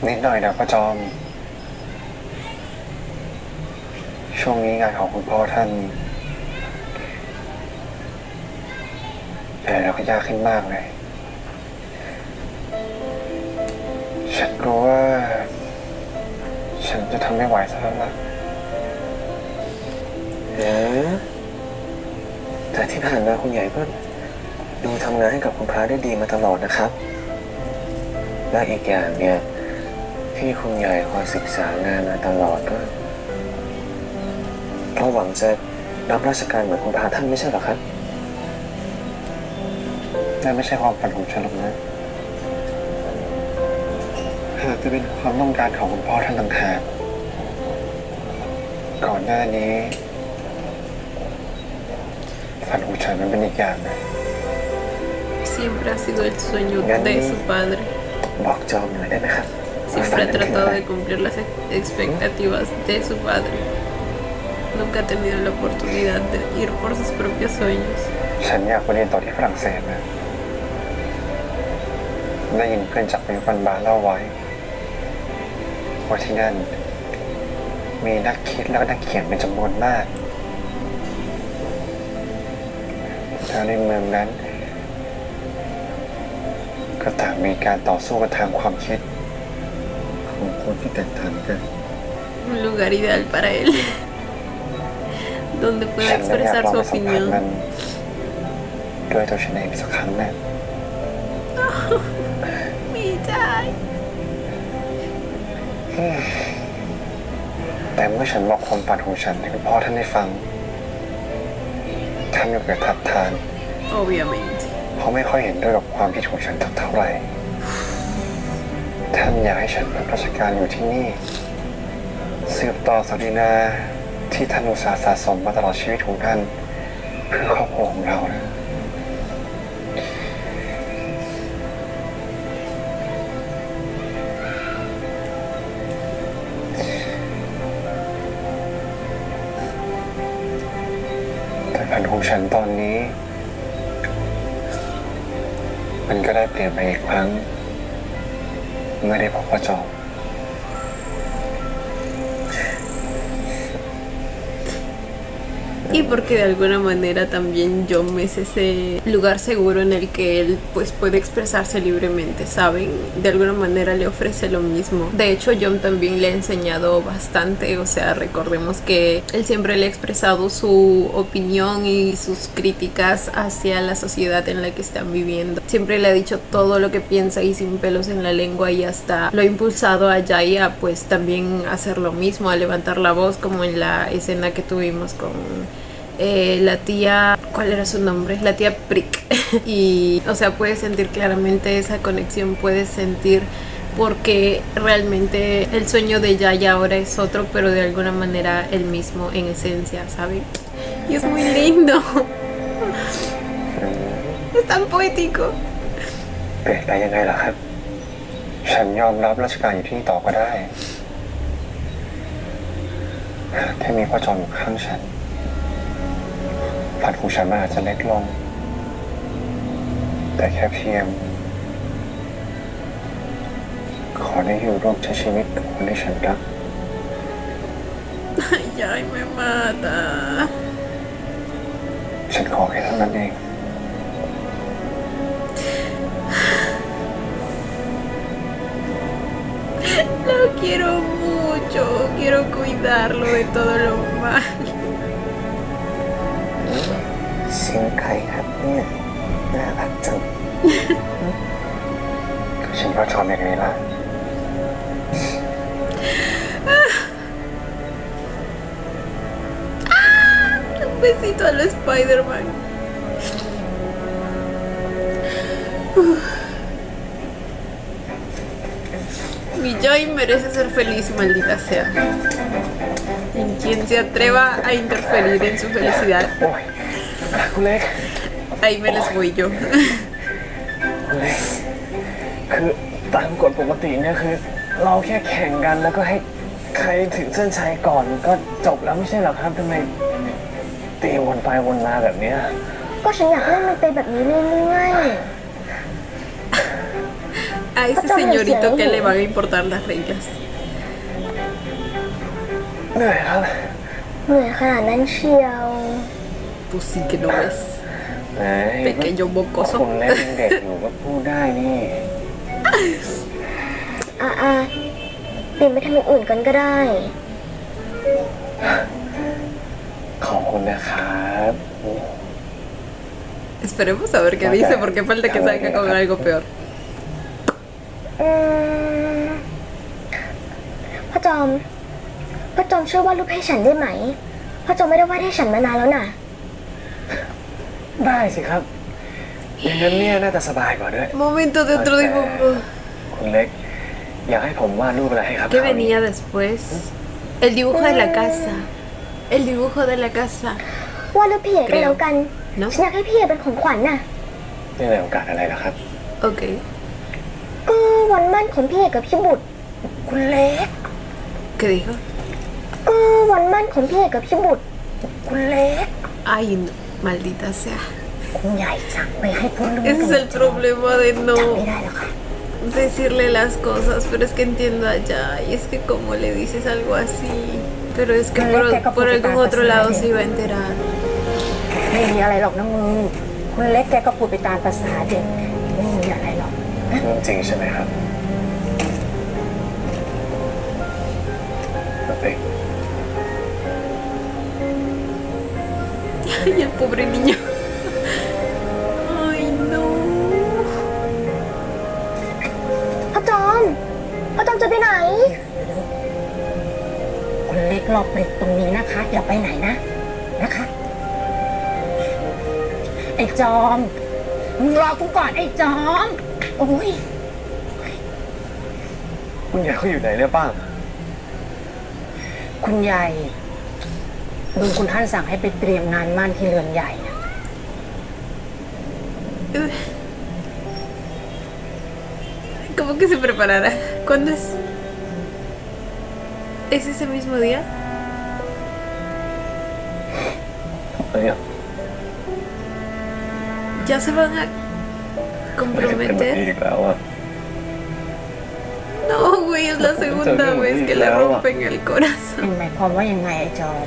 นิดหน่อยนะป้าจอม ช่วงนี้งานของคุณพ่อท่านแต่เราก็ยากขึ้นมากเลย ฉันกลัวว่า ฉันจะทำไม่ไหวซะแล้วล่ะแต่ที่ผ่านมาคุณใหญ่ก็ดูทำงานให้กับคุณพระได้ดีมาตลอดนะครับ และอีกอย่างเนี่ยที่คุณใหญ่คอยศึกษางานมาตลอดก็เพราะหวังจะรับราชการเหมือนคุณพระท่านไม่ใช่หรอครับนั่นไม่ใช่ความฝันของฉันหรอกนะหากจะเป็นความต้องการของคุณพ่อท่านต่างหากก่อนหน้านี้ฝันของฉันมันเป็นอีกอย่างนะ Siempre ha sido el sueño de su padre. บอกจอมหน่อยได้ไหมครับ Siempre ha tratado de cumplir las expectativas de su padre. Nunca ha tenido la oportunidad de ir por sus propios sueños. ฉันอยากไปเรียนต่อที่ฝรั่งเศสนะได้ยินเพื่อนจากปันบาเล่าไว้ว่าที่นั่นมีนักคิดและนักเขียนเป็นจำนวนมากแล้วในเมืองนั้นก็ต่างมีการต่อสู้กันทางความคิดของคนที่แตกต่างกัน Un lugar ideal para él. Donde pueda ฉันเลยอยาก expresar ลอง su ไปสัมผัส opinión. มัน ด้วยตัวฉันเองสักครั้งนะ มีใจ แต่เมื่อฉันบอกความฝันของฉันให้คุณพ่อท่านได้ฟังท่านก็เกิดทัดทาน obviamente เขาไม่ค่อยเห็นด้วยกับความคิดของฉันสักเท่าไหร่ท่านอยากให้ฉันรับราชการอยู่ที่นี่สืบต่อศักดินาที่ท่านอุตสาห์สะสมมาตลอดชีวิตของท่านเพื่อครอบครัวของเรานะแต่ฝันของฉันตอนนี้ มันก็ได้เปลี่ยนไปอีกครั้งเมื่อได้พบพ่อจอม Y porque de alguna manera también John es ese lugar seguro en el que él pues puede expresarse libremente, ¿saben? De alguna manera le ofrece lo mismo. De hecho, John también le ha enseñado bastante, o sea, recordemos que él siempre le ha expresado su opinión y sus críticas hacia la sociedad en la que están viviendo. Siempre le ha dicho todo lo que piensa y sin pelos en la lengua, y hasta lo ha impulsado a Jai a pues también hacer lo mismo, a levantar la voz, como en la escena que tuvimos con la tía, ¿cuál era su nombre? La tía Prick. Y, o sea, puedes sentir claramente esa conexión, puedes sentir porque realmente el sueño de Jai ahora es otro, pero de alguna manera el mismo en esencia, ¿saben? Y es muy lindo. Es tan poético. เปลี่ยนไปยังไงล่ะครับ ฉันยอมรับราชการอยู่ที่นี่ต่อก็ได้แค่มีพ่อจอมอยู่ข้างฉันฝันของฉันมันอาจจะเล็กลง แต่แค่เพียงขอได้อยู่ร่วมใช้ชีวิตกับคนที่ฉันรัก Ay, Jai me mata. ฉันขอแค่เท่านั้นเอง Lo quiero mucho, quiero cuidarlo de todo lo malo. เสียงใครครับเนี่ยน่ารักจัง ฉันพ่อจอมยังไงล่ะ Un besito a la Spider-Man. Mi Jai merece ser feliz, maldita sea. En quien se atreva a interferir en su felicidad, โอ้ยคุณเล็ก ahí me les voy yo. คุณเล็ก คือตามกฎปกติเนี่ยคือ เราแค่แข่งกันแล้วก็ให้ใครถึงเส้นชัยก่อนก็จบแล้วไม่ใช่หรอครับทำไมตีวนไปวนมาแบบเนี้ย ก็ฉันอยากให้มันเป็นแบบนี้เรื่อย A ese señorito que le van a importar las reglas. เหนื่อยครับ ๆเหนื่อยขนาดนั้นเชียว Pues sí que no ves. ไหน Pequeño คุณ mocoso. เล็กยังเด็กอยู่ก็พูดได้นี่ เปลี่ยนไปทำอย่างอื่นกันก็ได้ ขอบคุณนะครับ Esperemos a ver qué dice, porque falta que salga con algo peor. พ่อจอมช่วยวาดรูปให้ฉันได้ไหมพ่อจอมไม่ได้วาดให้ฉันมานานแล้วน่ะ ได้สิครับ อย่างนั้นเนี่ยน่าจะสบายกว่าด้วย Momento de otro dibujo. คุณเล็ก อยากให้ผมวาดรูปอะไรให้ครับ ¿Qué venía después? El dibujo de la casa. El dibujo de la casa. วาดรูปพี่เอกก็แล้วกัน เนอะ ฉันอยากให้พี่เอกเป็นของขวัญน่ะ นี่ในโอกาสอะไรล่ะครับ Ok. ก็วันมั่นของพี่เอกกับพี่บุตร คุณเล็ก ¿Qué dijo? ก็วันมั่นของพี่เอกกับพี่บุตร คุณเล็ก Ay, no. Maldita sea. คุณใหญ่สั่งไปให้พูดเรื่อง Ese es el problema de จำ no ไม่ได้แล้วค่ะ decirle las cosas, pero es que entiendo allá. Y es que como le dices algo así. Pero es que por algún otro lado se iba a enterar. ไม่มีอะไรหรอกนะมึงคุณเล็กแกก็พูดไปตามภาษาเด็กไม่มีอะไรหรอก เรื่องจริงใช่ไหมครับเล็ก Y el pobre niño. รอเปรกตรงนี้นะคะ อย่าไปไหนนะนะคะ ไอ้จอมมึงรอกูก่อนไอ้จอม โอ้ย คุณยายเขาอยู่ไหนเนี่ยป้า คุณยายลุงคุณท่านสั่งให้ไปเตรียมงานมั่นที่เรือนใหญ่นะ ¿Cómo que se preparará? ¿Cuándo es? ¿Es ese mismo día? เอ้ย ¿Ya se van a ไม่เป็นแบบนี้ comprometer? อีกแล้วอะ No, güey, es la segunda vez que le rompen el เป็ corazón. นหมายความว่ายังไงไอ้จอม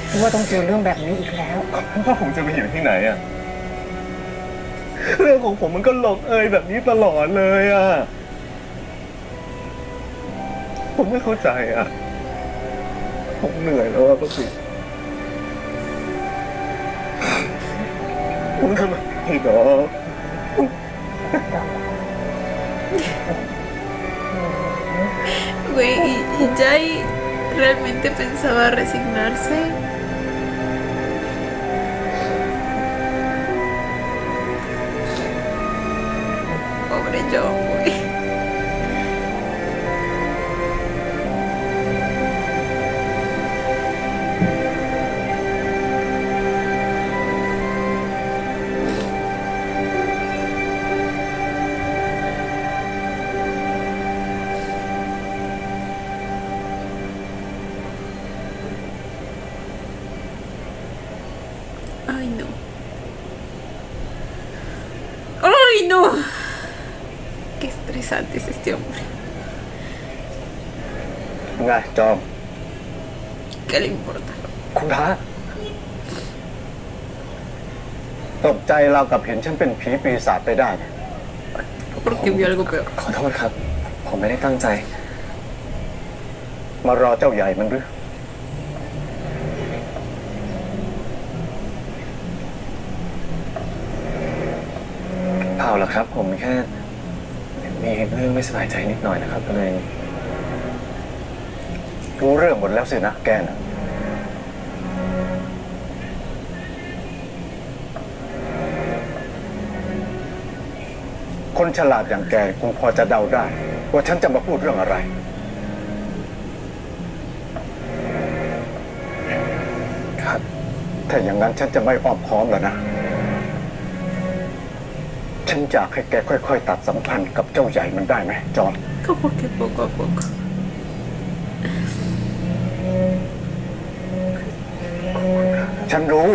คิดว่าต้องเจอเรื่องแบบนี้อีกแล้ว พ่อผมจะไปอยู่ที่ไหนอะเรื่องของผมมันก็หลงเอยแบบนี้ตลอดเลยอะผมไม่เข้าใจอะผมเหนื่อยแล้วอะป้าปิผมทำไมผิดหรอ Güey, y Jai realmente pensaba resignarse. Pobre John, güey. Ay, no. ¡Ay, no! Qué estresante es este hombre. ไงจอม ¿Qué le importa? คุณพระ ตกใจเรากับเห็นฉันเป็นผีปีศาจไปได้เนี่ย Porque vio algo peor. ขอโทษครับ ผมไม่ได้ตั้งใจ มารอเจ้าใหญ่มันหรือ เปล่าหรอกครับ ผมแค่มีเรื่องไม่สบายใจนิดหน่อยนะครับก็เลย รู้เรื่องหมดแล้วสินะแกน่ะคนฉลาดอย่างแกคงพอจะเดาได้ ว่าฉันจะมาพูดเรื่องอะไร ครับ ถ้าอย่างนั้นฉันจะไม่อ้อมค้อมแล้วนะ ฉันอยากให้แกค่อยๆตัดสัมพันธ์กับเจ้าใหญ่มันได้ไหมจอม Como que poco a poco. ฉันรู้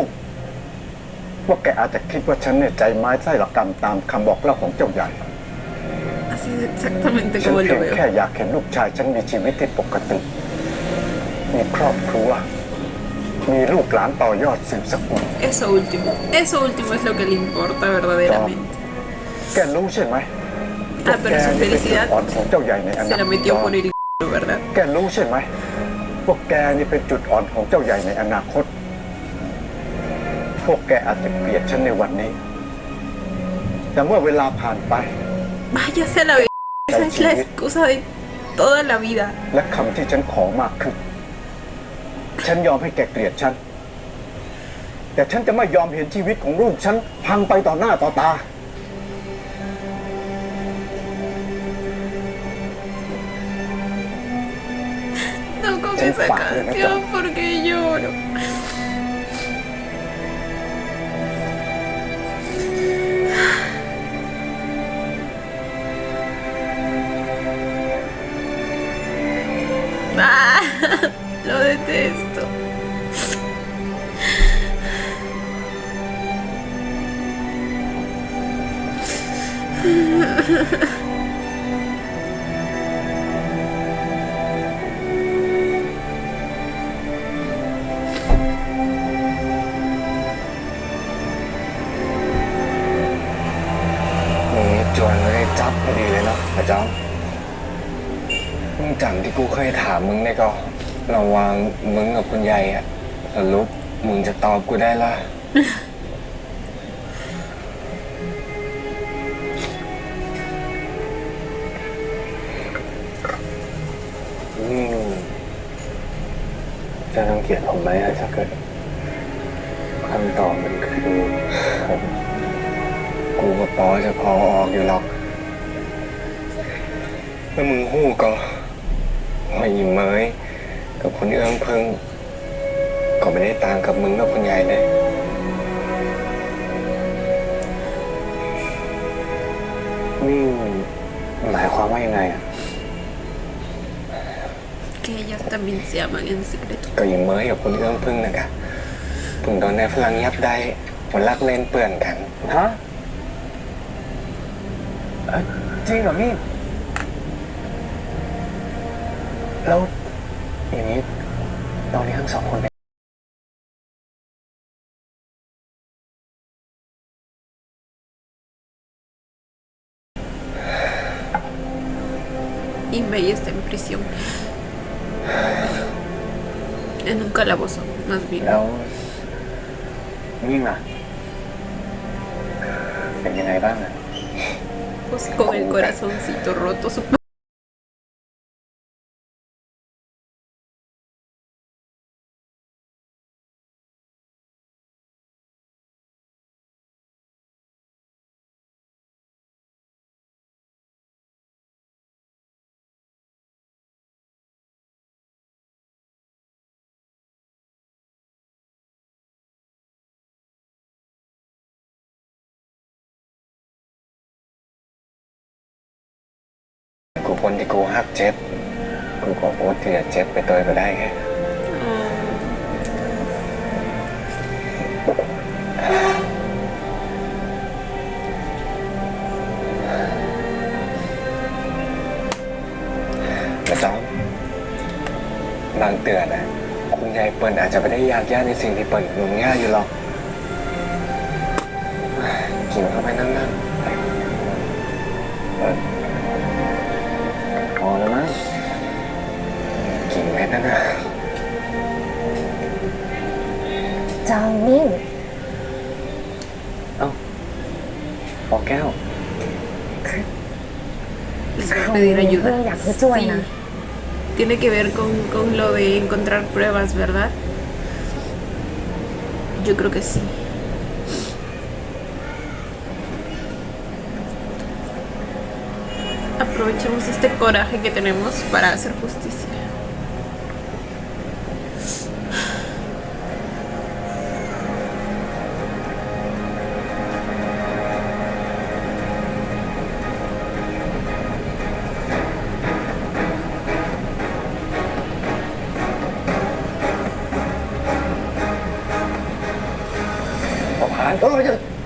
ว่าแกอาจจะคิดว่าฉันเนี่ยใจไม้ไส้หลักกรรมตามคำบอกเล่าของเจ้าใหญ่ Así es exactamente ฉัน como เพีย lo ง veo. แค่อยากเห็นลูกชายฉันมีชีวิตที่ปกติ มีครอบครัว มีลูกหลานต่อยอดสืบสกุล Eso último es lo que le importa verdaderamente. แกรู้ใช่ไหม Ah, pero su แกนี่เป็นจุด felicidad อ่อนของเจ้าใหญ่ในอ se นา la ค metió ต por el ¿verdad? แกรู้ใช่ไหมพวกแกนี่เป็นจุดอ่อนของเจ้าใหญ่ในอนาคต พวกแกอาจจะเกลียดฉันในวันนี้ แต่เมื่อเวลาผ่านไป Váyase a la vez. Esa es la excusa de toda la vida. และคำที่ฉันขอมากขึ้น ฉันยอมให้แกเกลียดฉัน แต่ฉันจะไม่ยอมเห็นชีวิตของลูกฉันพังไปต่อหน้าต่อตา No con esa canción porque lloro. Ah, lo detesto.นี่จวนเลยจับพอดีเลยเนาะอาจารย์มึงจำที่กูเคยถามมึงเนี่ยก็ระหว่างมึงกับคุณยายอะสรุปมึงจะตอบกูได้ละ อืม จะรังเกียจผมไหมถ้าเกิดคำตอบมันคือผม กูกับปอจะพอออกอยู่หรอกแล้วมึงหู้ก็ว่าอีเมยกับคนเอื้องเพิ่งก็ไม่ได้ต่างกับมึงกับคุณยายเลย นี่หมายความว่ายังไงอ่ะ Que ellas también se aman en secreto. ก็อีเมยกับคุณเอื้องเพิ่งนะกะถึงตอนในฝรั่งยับได้มันรักเล่นเปื่อนกัน ฮะจริงเหรอมี่แล้วอย่างนี้ตอนนี้ทั้งสองคนเป็น Y May está en prisión. En un calabozo, más bien. แล้วมิ่งล่ะเป็นยังไงบ้างอ่ะ Pues con el corazoncito roto.กูคนที่กูหักเจ็บกูก็โอ๊ตที่จะเจ็บไปตัวก็ได้ไงกระจอมบางเตือนนะคุณยายเปิ้ลอาจจะไม่ได้อยากย่าในสิ่งที่เปิ้ลหนุนง่ายอยู่หรอกกินเข้าไปนั่งๆ พอแล้วมั้ง กี่เม็ดนะ เจ้ามิ่ง ปอแก้ว Les va a pedir เพื่อ ayuda. อยากให้ช่วยนะ Tiene que ver con lo de encontrar pruebas, ¿verdad? Yo creo que sí. Aprovechemos este coraje que tenemos para hacer justicia.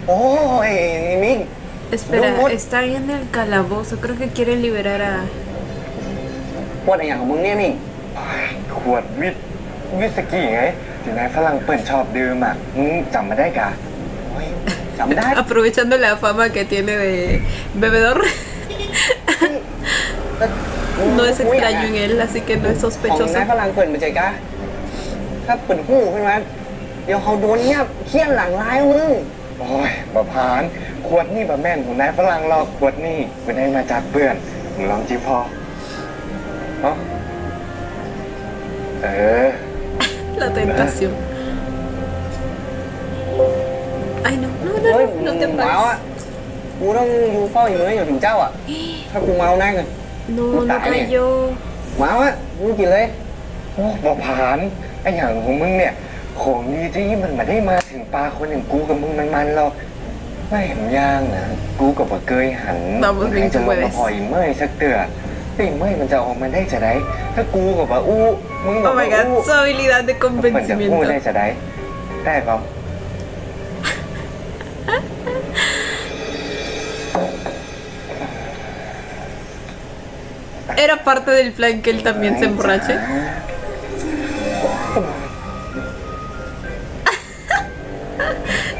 ¡Oh, Ming! Espera, No, están en el calabozo. Creo que quieren liberar a... ขวดอะไรอย่างของมึงเนี่ยมิงขวดวิสกี้ไงที่นายฝรั่งเปิ่นชอบดื่มอ่ะมึงจำมาได้กะโอ้ยจำได้ Aprovechando la fama que tiene de bebedor. No es extraño en él, así que no es ของ sospechoso. นายฝรั่งเปิดมาใจกะถ้าเปิดหูขึ้นมาเดี๋ยวเขาโดนเงียบเคี่ยนหลังร้ายมึง โอ้ยบะพานขวดนี่บะแม่นของนายฝรั่งหรอกขวดนี่ไม่ได้มาจากเปื่อนมึงลองจิ้มพอเนาะLa tentación. Ay, no, no, เฮ้ย no, no te เมาอ่ะ pases. กูต้องอยู่เฝ้าอยู่เลยอยู่ถึงเจ้าอ่ะ ถ้ากูเมาแน่เลย No, no cayó. เมาอ่ะมึงกินเลย โอ้บะพานไอ้อย่างของมึงเนี่ยของดีที่มันมาได้มาถึงปลาคนอย่างกูกับมึงมันหรอกไม่เห็นย่างนะกูกับบะเกยหัน Vamos, ใคร Ming, จะ tú ลงมา puedes. พอยเมื่อยสักเตือไอ้เมื่อยมันจะออกมาได้จะได้ถ้ากูกับบะอู้มึงกั Oh บ my บะอู้ god, su habilidad de มันจะพูดได้ convencimiento. จะได้แต่ก็ Era parte del plan que él también se emborrache.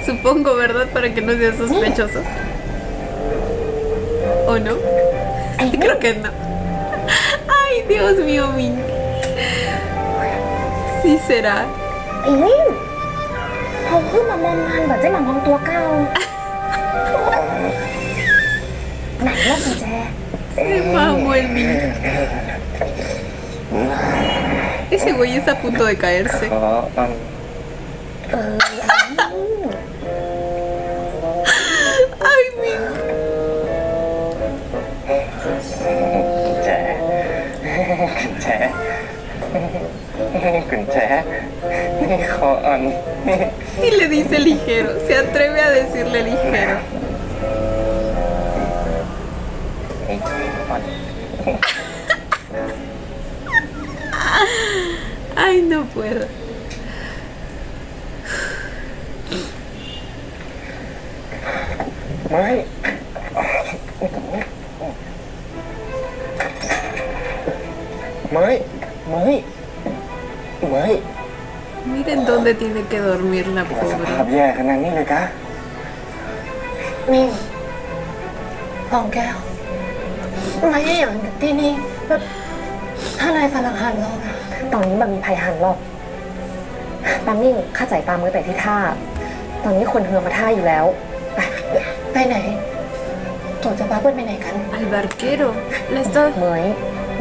Supongo, ¿verdad? Para que no sea sospechoso. ¿O no? Creo que no. Ay, Dios mío, Ming. Sí será. ไอ้มิ่งเขาขึ้นมามองงานแบบเจ๊หมามองตัวเก่าไหนรอบกุญแจ Se mamó el Ming. Ese güey está a punto de caerse. ขออัน Ay, mi. แจกุญแจกุญแจขออัน Y le dice ligero. Se atreve a decirle ligero. อัน Ay, no puedo. ไม่ไม่ไม่ไม่ Miren dónde tiene que dormir la สภาพ pobre. แย่ขนาดนี้เลยกะ มิ่งฟองแก้วมาอย่างที่นี่ถ้านายพลังหันหรอกตอนนี้มันมีภัยหันหรอกปามิ่งข้าจ่ายปลามือแต่ที่ท่า ตอนนี้คนเฮือมาท่าอยู่แล้ว ไปไหนตัวจะบ้าเปิ้ลไปไหนกัน Al barquero. Le está.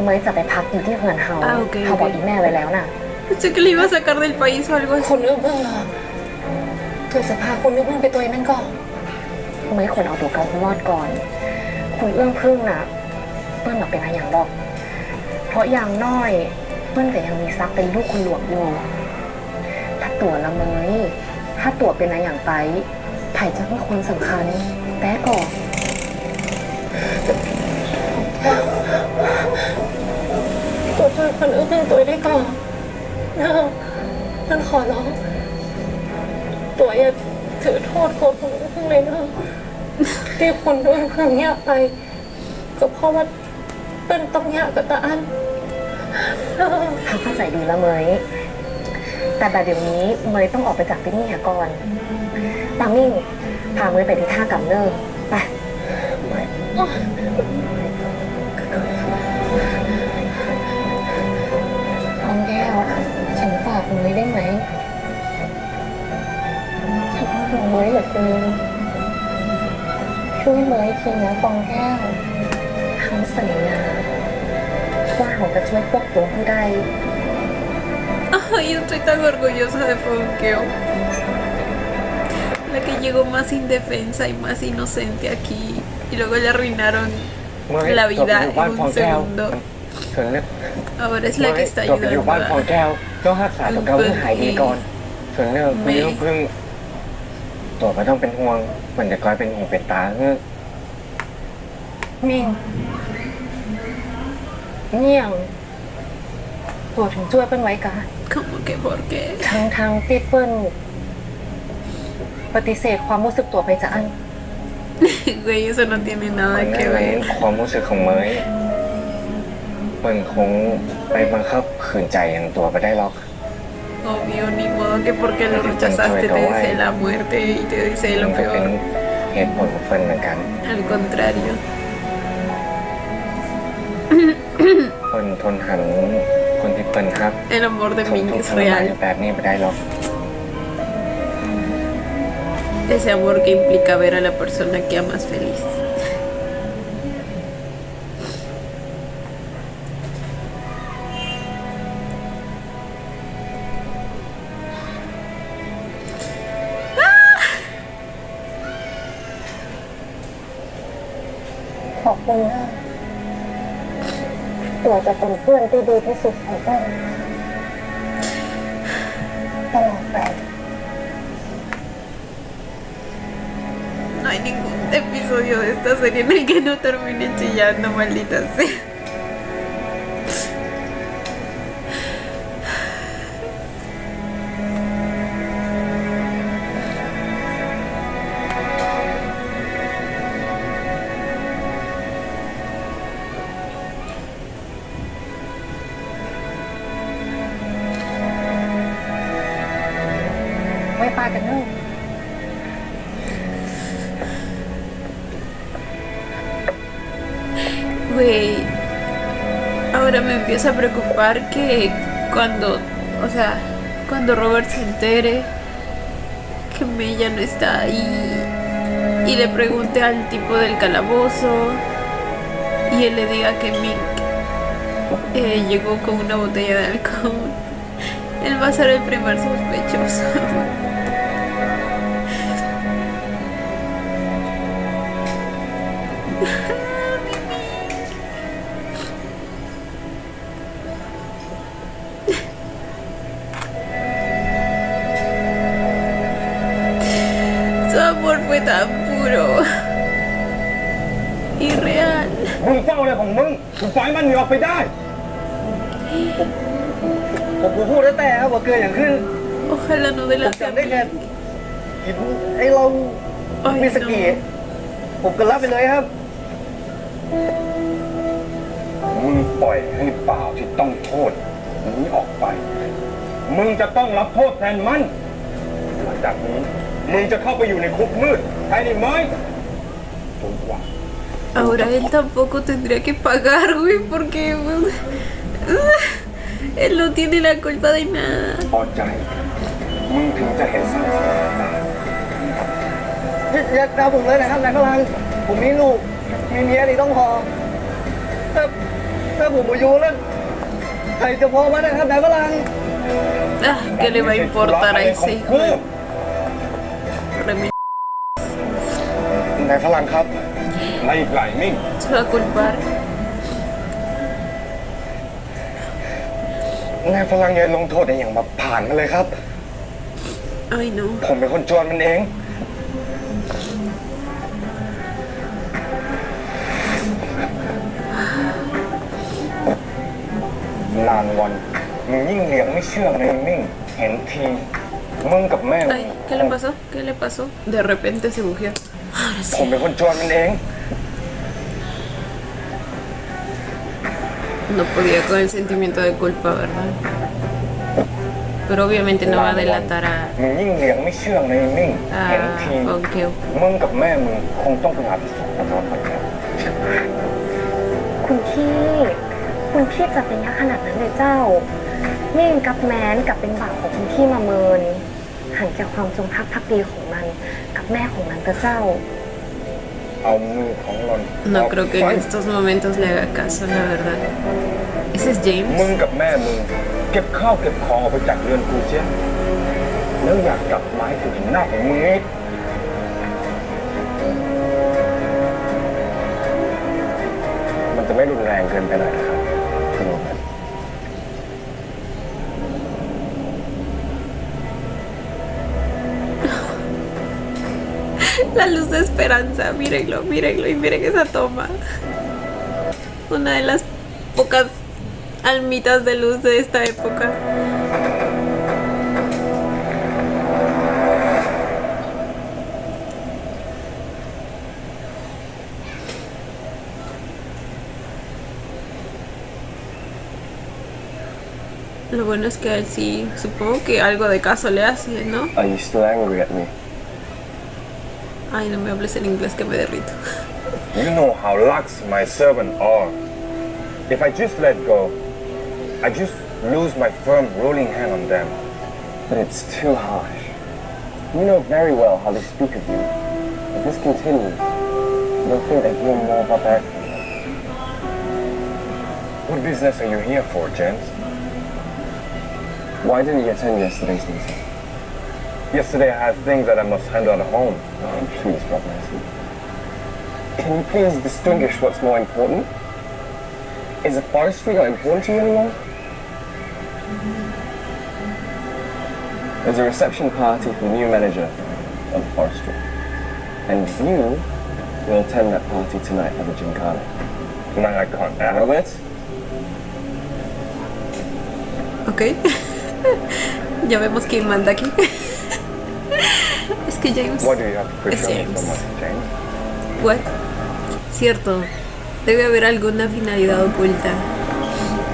เมยจะไปพักอยู่ที่เฮือนเฮา โอเค เขาบอกอีแม่ไว้แล้วน่ะ Pensé que le iba a sacar del país o algo คน así. เอื้อเพิ่งเหรอตัวจะพาคนเอื้อเพิ่งไปตัวนั่นก่อนเมยคนเอาตัวเขารอดก่อนคุณเอื้องพึ่งน่ะเปิ้ลมาเป็นอะไรอย่างบอก เพราะอย่างน้อยเปิ้ลก็ยังมีซักเป็นลูกคุณหลวงอยู่ถ้าตัวละเมยถ้าตัวเป็นอะไรอย่างไปไผ่จะเป็นคนสำคัญแป๊ก่อนตัวช่วยคนเอื้อเพิ่งตัวได้ก่อนนั่นขอร้องตัวอย่าถือโทษคนเอื้อเพิ่งเลยนะที่คนเอื้อเพิ่งเนี่ยไปก็เพราะว่าเป็นต้องยากกับตาอันเขาเข้าใจดีแล้วเมยแต่แบบเดี๋ยวนี้เมยต้องออกไปจากที่นี่ก่อนปามิ่งพาเมยไปที่ท่ากำเนิดไปฟองแก้วฉันฝากเมยได้ไหมฉันห่วงเมยเหลือเกินช่วยเมยทีนะฟองแก้วเขาสัญญาว่าเขาจะช่วยพวกตัวให้ได้ Ay, yo estoy tan orgullosa de Fonkeo. La que llegó más indefensa y más inocente aquí. Y luego le arruinaron ไม่ la จบอยู่ vida บ้าน en ฟอง un แก้ว segundo. ส่วนเรื่อง Ahora es la que está จบอยู่บ้านฟอง ayudando. แก้วต้องรักษาตัวเขาให้หายดีก่อน ส่วนเรื่องไม่ต้องพึ่งตัวไม่ต้องเป็นห่วงมันจะคอยเป็นหูเป็นตาเมื่อ มิ่งเนี่ยงตัวถึงช่วยเปิ้ลไว้กะ ¿Cómo que por qué? ทางที่เปิ้ลปฏิเสธความรู้สึกตัวไปจากอัน Güey, eso no tiene มัน nada นั่ que นมัน ver. ความรู้สึกของเมยมันคงไปบังคับขืนใจอย่างตัวไปได้หรอก Obvio, ni modo que porque lo rechazaste te desee la muerte y te desee มั lo นก็เป็น peor. เหตุผลของเฟินเหมือนกัน Al contrario. เฟินทนหันคนที่เฟินครับ El amor de ทุก Ming ทุก es ทรมาน real. แบบนี้ไปได้หรอก Ese amor que implica ver a la persona que amas feliz. ขอบคุณมากตัวจะเป็นเพื่อนที่ดีที่สุดของเปิ้ลตลอดไป No hay ningún episodio de esta serie en el que no termine chillando, maldita sea. Voy a pagar, ¿no? Güey, ahora me empieza a preocupar que cuando, o sea, cuando Robert se entere que Mei ya no está ahí y le pregunte al tipo del calabozo y él le diga que Mink Llegó con una botella de alcohol. Él va a ser el primer sospechoso. Su amor fue tan puro y real. มึงเฝ้าอะไรของมึงกูปล่อยมันหนีออกไปได้ผมพูดแล้วแต่ครับว่าเกิดอย่างขึ้น Ojalá no ผม delate a จำได้แค่ mí. เห็นไอ้เรามีสกีผมก็รับไปเลยครับ มึงปล่อยให้เปล่าที่ต้องโทษหนีออกไป มึงจะต้องรับโทษแทนมันหลังจากนี้มึงจะเข้าไปอยู่ในคุกมืดใช่ไหมจนกว่า Ahora él tampoco tendría que pagar, güey, porque él no tiene la culpa de nada. พอใจ มึงถึงจะเห็นสังสารตาอย่าด่าผมเลยนะครับนายพลัง ผมมีลูก มีเมียนี่ต้องพอ ถ้าผมมาอยู่แล้วใครจะพอมานะครับนายพลัง Ah, ¿qué le va a importar a ese hijo? Remil- นายพลังครับนายอีกหลายมิ่ง Se va a culpar. นายพลังอย่าลงโทษในอย่างแบบผ่านมาเลยครับ Ay, no. ผมเป็นคนชวนมันเอง นานวันมึงยิ่งเลี้ยงไม่เชื่องเลยมิ่ง เห็นทีมึงกับแม่มึง Ay, ¿qué le pasó? ¿Qué le pasó? De repente se bugueó. Ahora ผม sí. เป็นคนชวนมันเอง No podía con el sentimiento de culpa, ¿verdad? Pero obviamente no va a delatar มึงยิ่งเลี้ยงไม่เชื่องเลยมิ่ง เห็นที a Fonkeo. มึงกับแม่มึงคงต้องไปหาพิสูจน์กันต่อไปแล้ว คุณพี่จะเป็นยักษ์ขนาดนั้นเลยเจ้าเม่งกับแมนกับเป็นบ่าวของคุณพี่มาเมินหันจากความจงรักภักดีของมันกับแม่ของมันกับเจ้า เอามือของหลอน No creo que en estos momentos le haga caso, la verdad. ¿Ese es มึง James? กับแม่มึงเก็บข้าวเก็บของออกไปจากเรือนกูเชียแล้วอยากกลับมาให้ถึงหน้าของมึงอีกมันจะไม่รุนแรงเกินไปหน่อยนะครับคุณลุง La luz de esperanza, mírenlo, mírenlo y miren esa toma. Una de las pocas almitas de luz de esta época. Lo bueno es que a él sí, supongo que algo de caso le hace, ¿no? Are you still angry at me? Ay, no me hables en inglés que me derrito. You know how lax my servants are. If I just let go, I just lose my firm ruling hand on them. But it's too harsh. You know very well how they speak of you. If this continues, they'll think that you're more barbaric than them. What business are you here for, James? Why didn't you attend yesterday's meeting? Yesterday I had things that I must handle at home. Oh, please, Rob Mason. Can you please distinguish what's more important? Is the forestry not important to you anymore? There's a reception party for the new manager of forestry. And you will attend that party tonight at the Gymkhana. Tonight I can't. Robert? Ok. Ya vemos quién manda aquí. Es que James. Why do you have to push Es on me so James. much, James? What? Cierto. Debe haber alguna finalidad oculta.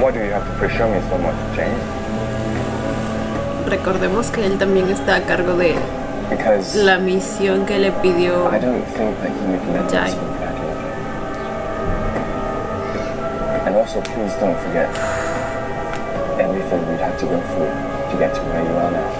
Why do you have to push on me so much, James? Recordemos que él también está a cargo de Because la misión que le pidió. I don't think that you can let Jai. us speak that way. And also, please don't forget everything you'd have to go through to get to where you are now.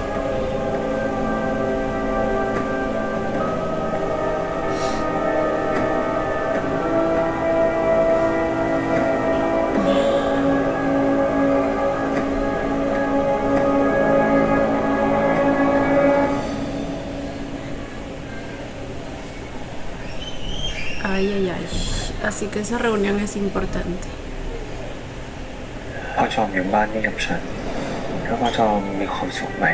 Ay, ay, ay. Así que esa reunión es importante. พ่อจอมอยู่บ้านนี่กับฉันแล้วพ่อจอมมีความสุขไหม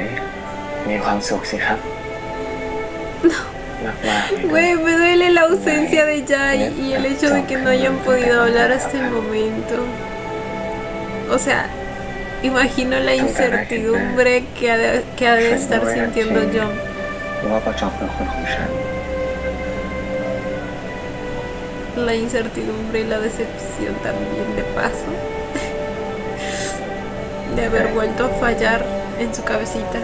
มีความสุขสิครับมากมากๆเลย Güey, me duele la ausencia de Jai y el hecho de que no hayan podido hablar hasta el momento. O sea, imagino la incertidumbre que ha de estar sintiendo John. ว่าพ่อจอมเป็นคนของฉัน La incertidumbre y la decepción también de paso. De haber vuelto a fallar en su cabecita.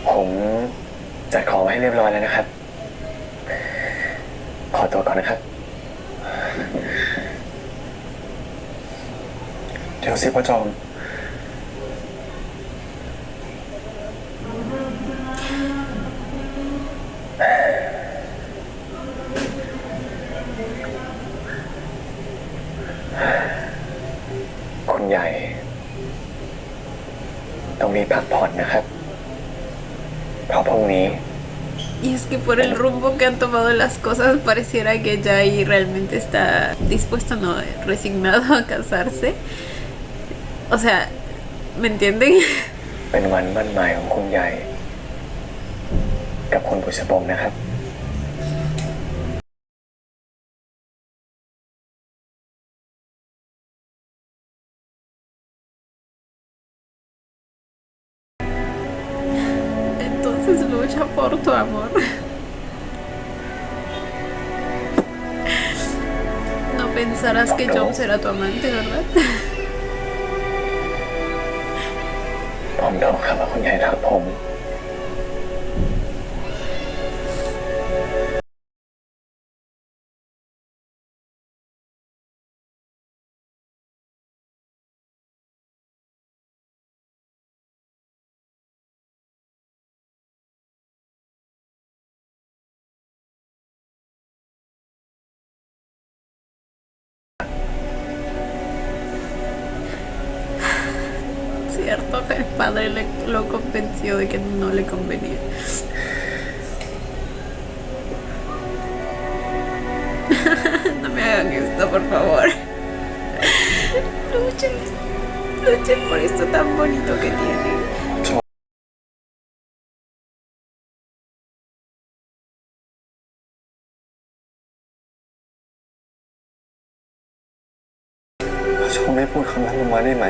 ผมจัดของไว้ให้เรียบร้อยแล้วนะครับ ขอตัวก่อนนะครับ เดี๋ยวสิพ่อจอม คุณใหญ่ ต้องมีพักผ่อนนะครับ เพราะพรุ่งนี้ Y es que por el rumbo que han tomado las cosas pareciera que Jai realmente está dispuesto, no, resignado a casarse. O sea, ¿me entienden? เป็นวันมั่นหมายของคุณใหญ่ กับคุณบุษบงนะครับ Entonces lucha por tu amor. No pensarás que John será tu amante, ¿verdad? ผมรู้ครับว่าคุณใหญ่รักผม Cierto que el padre lo convenció de que no le convenía. No me hagan esto, por favor. Luchen, luchen por esto tan bonito que tienen. พ่อจอมไม่พูดคำนั้นลงมาได้ไหม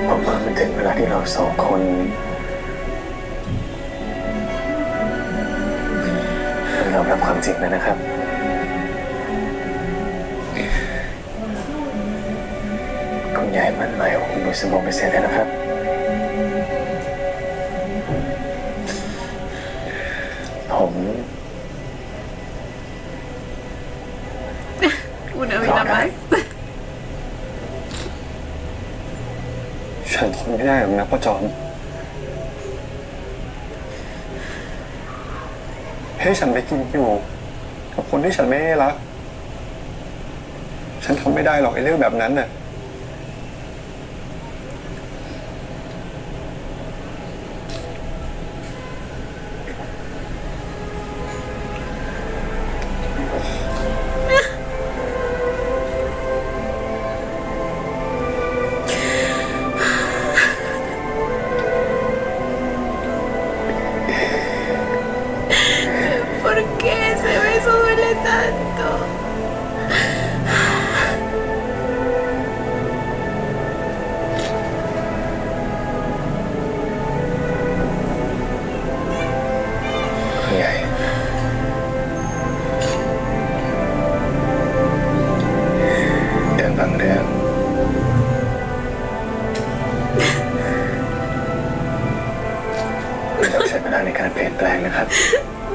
ผมว่ามันถึงเวลาที่เราสองคนต้องยอมรับความจริงแล้วนะครับ คุณยายมั่นหมายของคุณบุษบงไปเสียแล้วนะครับ ผม Una vida más. ฉันทนไม่ได้หรอกนะพ่อจอม ให้ฉันไปกินอยู่กับคนที่ฉันไม่ได้รัก ฉันทนไม่ได้หรอกไอ้เรื่องแบบนั้นน่ะ ¿Por qué ese beso duele tanto?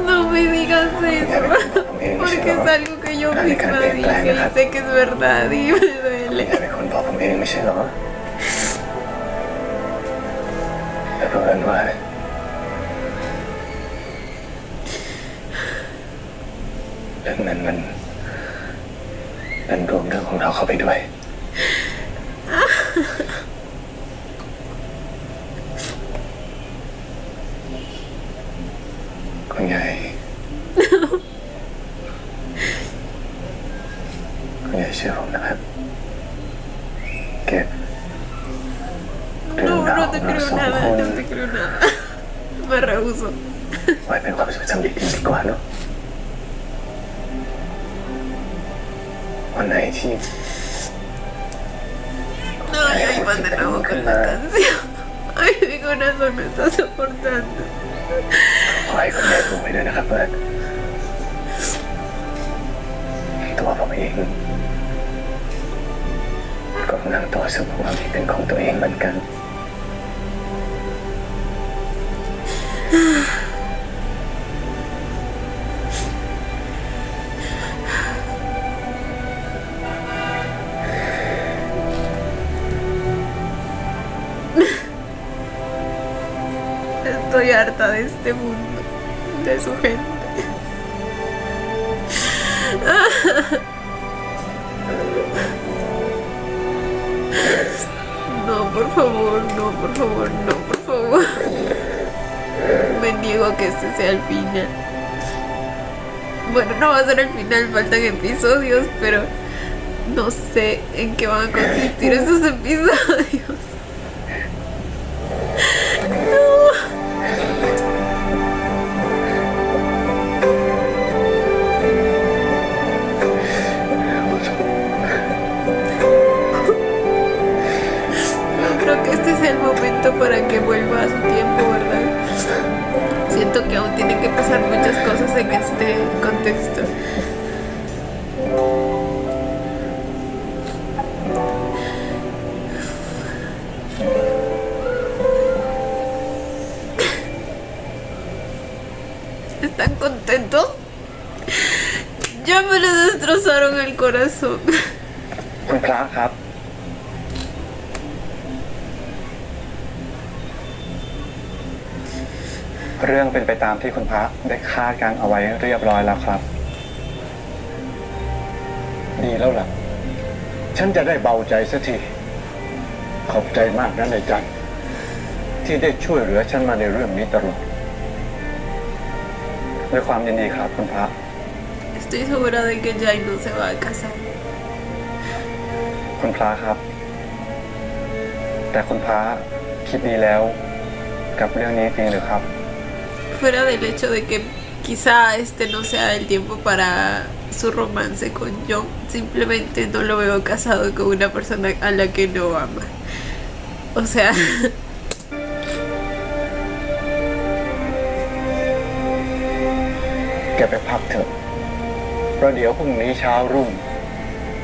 No me digas eso, porque es algo que yo misma dije y sé que es verdad y me duele. เป็นคนบอกผมเองไม่ใช่เหรอแต่เพื่อนว่า รื่องนั้นมันรวมเรื่องของเราเข้าไปด้วยคุณยายคุณยายเชื่อผมนะครับเก็บเรื่อง No, ราว no ข te องเรา creo สอง nada, คน no te creo nada. Me rehuso. ไว้เป็นความทรงจำดีๆดีกว่าเนอะวันไหนที่ No, ay, van de nuevo con la canción. Ay, mi corazón no está soportando. ขอให้คุณยายรู้ไว้ด้วยนะครับว่าตัวผมเองก็กำลังต่อสู้ความที่เป็นของตัวเองเหมือนกัน Estoy harta de este mundo, de su gente. No, por favor, no, por favor, no, por favor. Me niego a que este sea el final. Bueno, no va a ser el final, faltan episodios, pero no sé en qué van a consistir esos episodios. Creo que este es el momento para que vuelva a su tiempo, ¿verdad? Siento que aún tienen que pasar muchas cosas en este contexto. ¿Están contentos? Ya me le destrozaron el corazón. คุณพระครับ เรื่องเป็นไปตามที่คุณพระได้คาดการเอาไว้เรียบร้อยแล้วครับ ดีแล้วล่ะ ฉันจะได้เบาใจสักที ขอบใจมากนะนายจันทร์ที่ได้ช่วยเหลือฉันมาในเรื่องนี้ตลอดด้วยความยินดีครับคุณพระ Estoy segura de que Jai no se va a casar. คุณพระครับ แต่คุณพระคิดดีแล้วกับเรื่องนี้จริงหรือครับ Fuera del hecho de que quizá este no sea el tiempo para su romance con John, simplemente no lo veo casado con una persona a la que no ama. O sea, แกไปพักเถอะเพราะเดี๋ยวพรุ่งนี้เช้ารุ่ง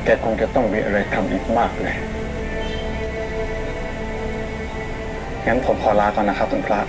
แกคงจะต้องมีอะไรทำอีกมากเลย งั้นผมขอลาก่อนนะครับคุณพระ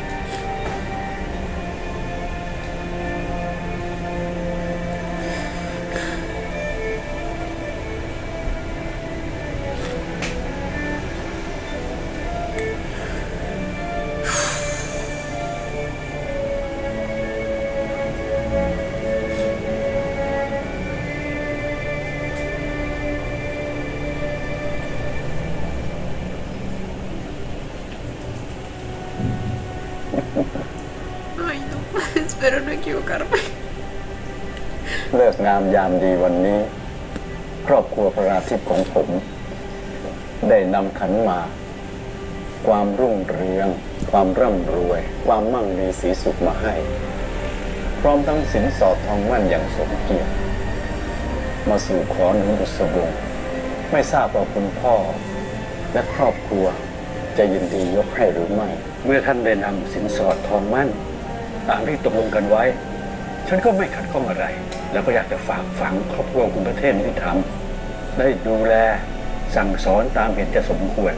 ay no, espero no equivocarme. เลิกงามยามดีวันนี้ ครอบครัวพระราทิพย์ของผม ได้นำขันหมากความรุ่งเรือง ความร่ำรวย ความมั่งมีสีสุขมาให้ พร้อมทั้งสินสอดทองมั่นอย่างสมเกียรติมาสู่ขอหนุนบุษบงไม่ทราบว่าคุณพ่อ และครอบครัวจะยินดียกให้หรือไม่ เมื่อท่านได้นำสินสอดทองมั่นตามที่ตกลงกันไว้ ฉันก็ไม่ขัดข้องอะไร แล้วก็อยากจะฝากฝังครอบครัวคุณประเทศที่ทำได้ดูแลสั่งสอนตามเห็นจะสมควร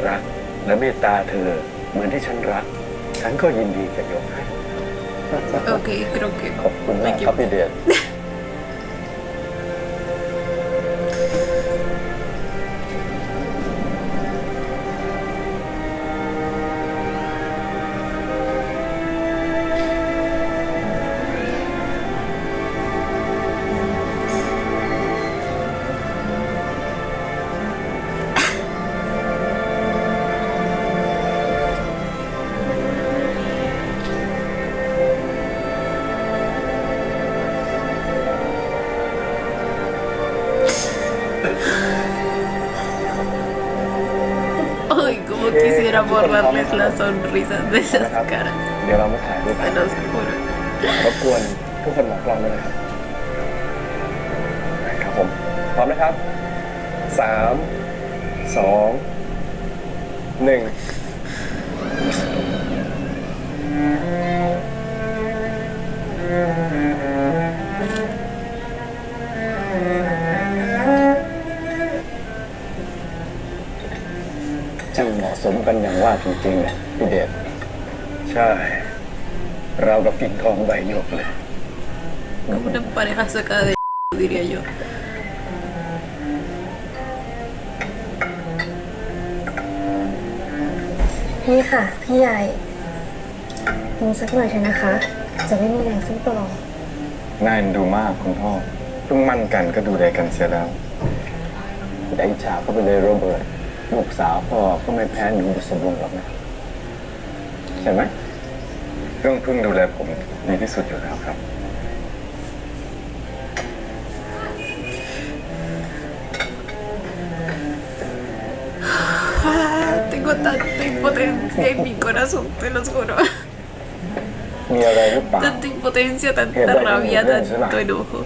รักและเมตตาเธอเหมือนที่ฉันรัก ฉันก็ยินดีจะยกให้ Ok, creo que ขอบคุณ me มากครับ equivoqué. พี่เดช No quisiera borrarles las sonrisas de esas caras. เดี๋ยวเรามาถ่ายรูป Se los juro. รบกวนทุกคนหมอกล้องด้วยนะครับครับผมพร้อมนะครับ3 2 1ช่างเหมาะสมกันอย่างว่าจริงๆเลยพี่เดช ใช่ เรากับกิ่งทองใบหยกเลย Como una pareja sacada de diría yo. นี่ค่ะ พี่ใหญ่กินสักหน่อยเถอะนะคะ จะไม่มีแรงสู้ต่อ น่าเอ็นดูมากคุณพ่อเพิ่งมั่นกันก็ดูแลกันเสียแล้ว แต่อิจฉาก็ไปเลยโรเบิร์ตลูกสาวพ่อก็ไม่แพ้หนูบุษบงหรอกนะใช่ไหม เรื่องพึ่งดูแลผมดีที่สุดอยู่แล้วครับ Tengo tanta impotencia en mi corazón, te los juro. มีอะไรหรือเปล่า Tanta impotencia, tanta rabia, tanto enojo.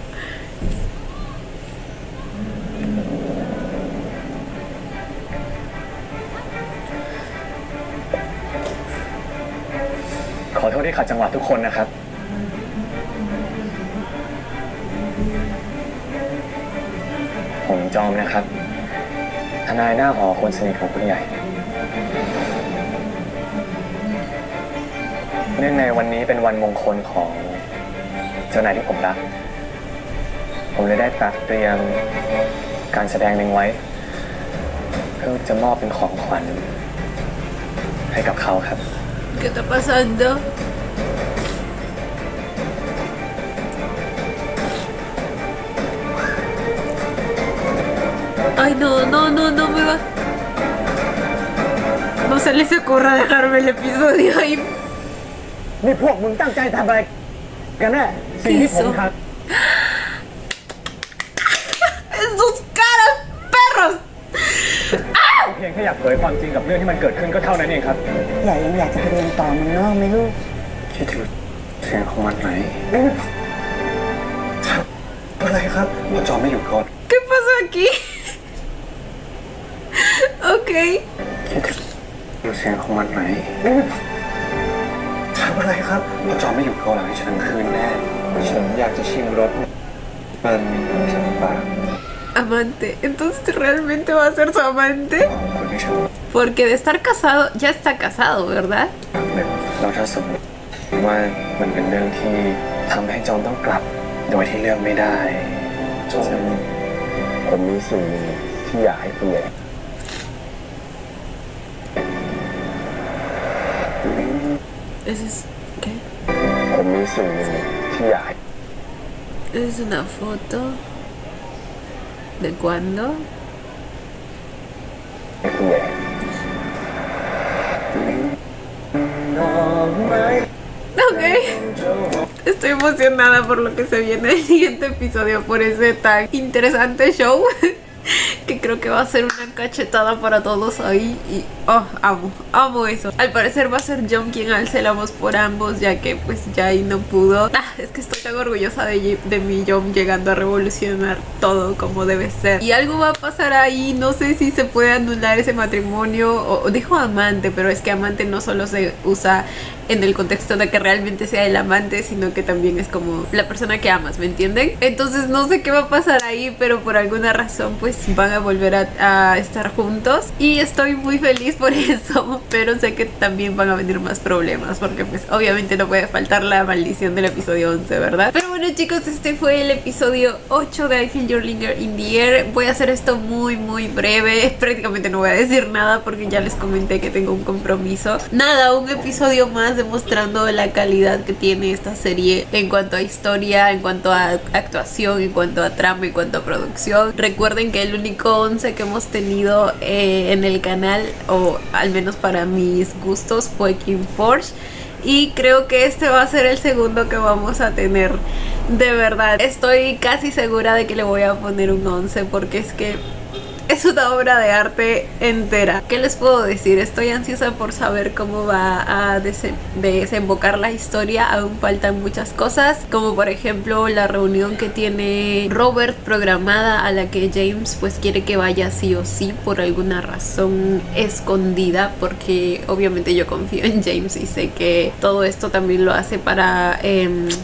ขอโทษที่ขัดจังหวะทุกคนนะครับ ผมจอมนะครับ ทนายหน้าหอคนสนิทของคุณใหญ่ เนื่องในวันนี้เป็นวันมงคลของเจ้านายที่ผมรัก ผมเลยได้ตรัสเตรียมการแสดงหนึ่งไว้ เพื่อจะมอบเป็นของขวัญให้กับเขาครับ ¿Qué está pasando? Ay, no, no, no, no me va. No se les ocurra dejarme el episodio ahí. นี่พวกมึงตั้งใจทำอะไรกันแน่สิ่งที่ผมท ¡Sus caras, perros! เพียงแค่อยากเผยความจริงกับเรื่องที่มันเกิดขึ้นก็เท่านั้นเองครับ ใหญ่ยังอยากจะไปเรียนต่อเมืองนอกไหมลูก คิดถึงเสียงของมันไหม อะไรครับ ว่าจอมไม่อยู่ก่อน ¿Qué pasó aquí? Ok. คิดถึงเสียงของมันไหม ทำอะไรครับ ว่าจอมไม่อยู่เกาหลังให้ฉันคืนแน่ฉันอยากจะชิมรสมันสักปาก Amante. Entonces realmente va a ser su amante. ของคนที่ฉัน Porque de estar casado, ya está casado, ¿verdad? เราถ้าสมมติว่ามันเป็นเรื่องที่ทำให้จอมต้องกลับ โดยที่เลือกไม่ได้จอม ผมมีสิ่งหนึ่งที่อยากให้คุณใหญ่ Ese es... ¿Qué? ผมมีสิ่งหนึ่งที่อยากให้ Es una foto. ¿De cuándo? คุณใหญ่ Ok. Estoy emocionada por lo que se viene en el siguiente episodio, por ese tan interesante show. Que creo que va a ser una cachetada para todos ahí. Y oh, amo eso. Al parecer va a ser John quien alce la voz por ambos, ya que pues ya ahí no pudo. Es que estoy tan orgullosa de mi John llegando a revolucionar todo como debe ser. Y algo va a pasar ahí, no sé si se puede anular ese matrimonio o dijo amante, pero es que amante no solo se usa en el contexto de que realmente sea el amante, sino que también es como la persona que amas, ¿me entienden? Entonces no sé qué va a pasar ahí, pero por alguna razón pues van a volver a estar juntos y estoy muy feliz por eso, pero sé que también van a venir más problemas porque pues obviamente no puede faltar la maldición del episodio 11, ¿verdad? Pero bueno chicos, este fue el episodio 8 de I Feel Your Linger in the Air. Voy a hacer esto muy breve, prácticamente no voy a decir nada porque ya les comenté que tengo un compromiso. Nada, un episodio más demostrando la calidad que tiene esta serie en cuanto a historia, en cuanto a actuación, en cuanto a trama, en cuanto a producción. Recuerden que el único 11 que hemos tenido en el canal, o al menos para mis gustos, fue Kim Porsche. Y creo que este va a ser el segundo que vamos a tener. De verdad, estoy casi segura de que le voy a poner un 11 porque es que es una obra de arte entera. ¿Qué les puedo decir? Estoy ansiosa por saber cómo va a desembocar la historia. Aún faltan muchas cosas, como por ejemplo la reunión que tiene Robert programada, a la que James pues quiere que vaya sí o sí por alguna razón escondida, porque obviamente yo confío en James y sé que todo esto también lo hace para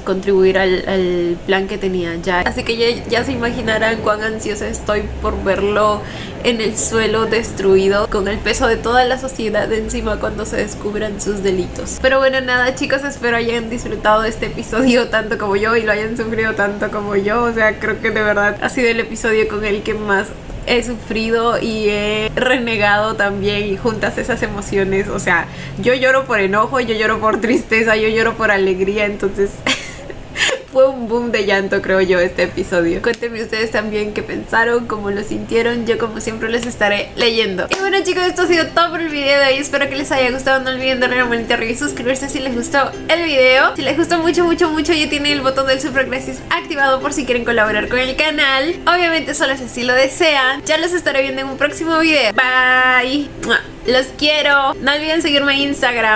contribuir al plan que tenía Jack. Así que ya se imaginarán cuán ansiosa estoy por verlo en el suelo destruido, con el peso de toda la sociedad encima cuando se descubran sus delitos. Pero bueno, nada chicos, espero hayan disfrutado de este episodio tanto como yo y lo hayan sufrido tanto como yo. O sea, creo que de verdad ha sido el episodio con el que más he sufrido y he renegado también, y juntas esas emociones. O sea, yo lloro por enojo, yo lloro por tristeza, yo lloro por alegría, entonces fue un boom de llanto, creo yo, este episodio. Cuéntenme ustedes también qué pensaron, cómo lo sintieron. Yo como siempre les estaré leyendo. Y bueno chicos, esto ha sido todo por el video de hoy. Espero que les haya gustado. No olviden darle una manita arriba y suscribirse si les gustó el video. Si les gustó mucho, ya tienen el botón del super gracias activado por si quieren colaborar con el canal. Obviamente solo si así lo desean. Ya los estaré viendo en un próximo video. Bye. Los quiero. No olviden seguirme en Instagram.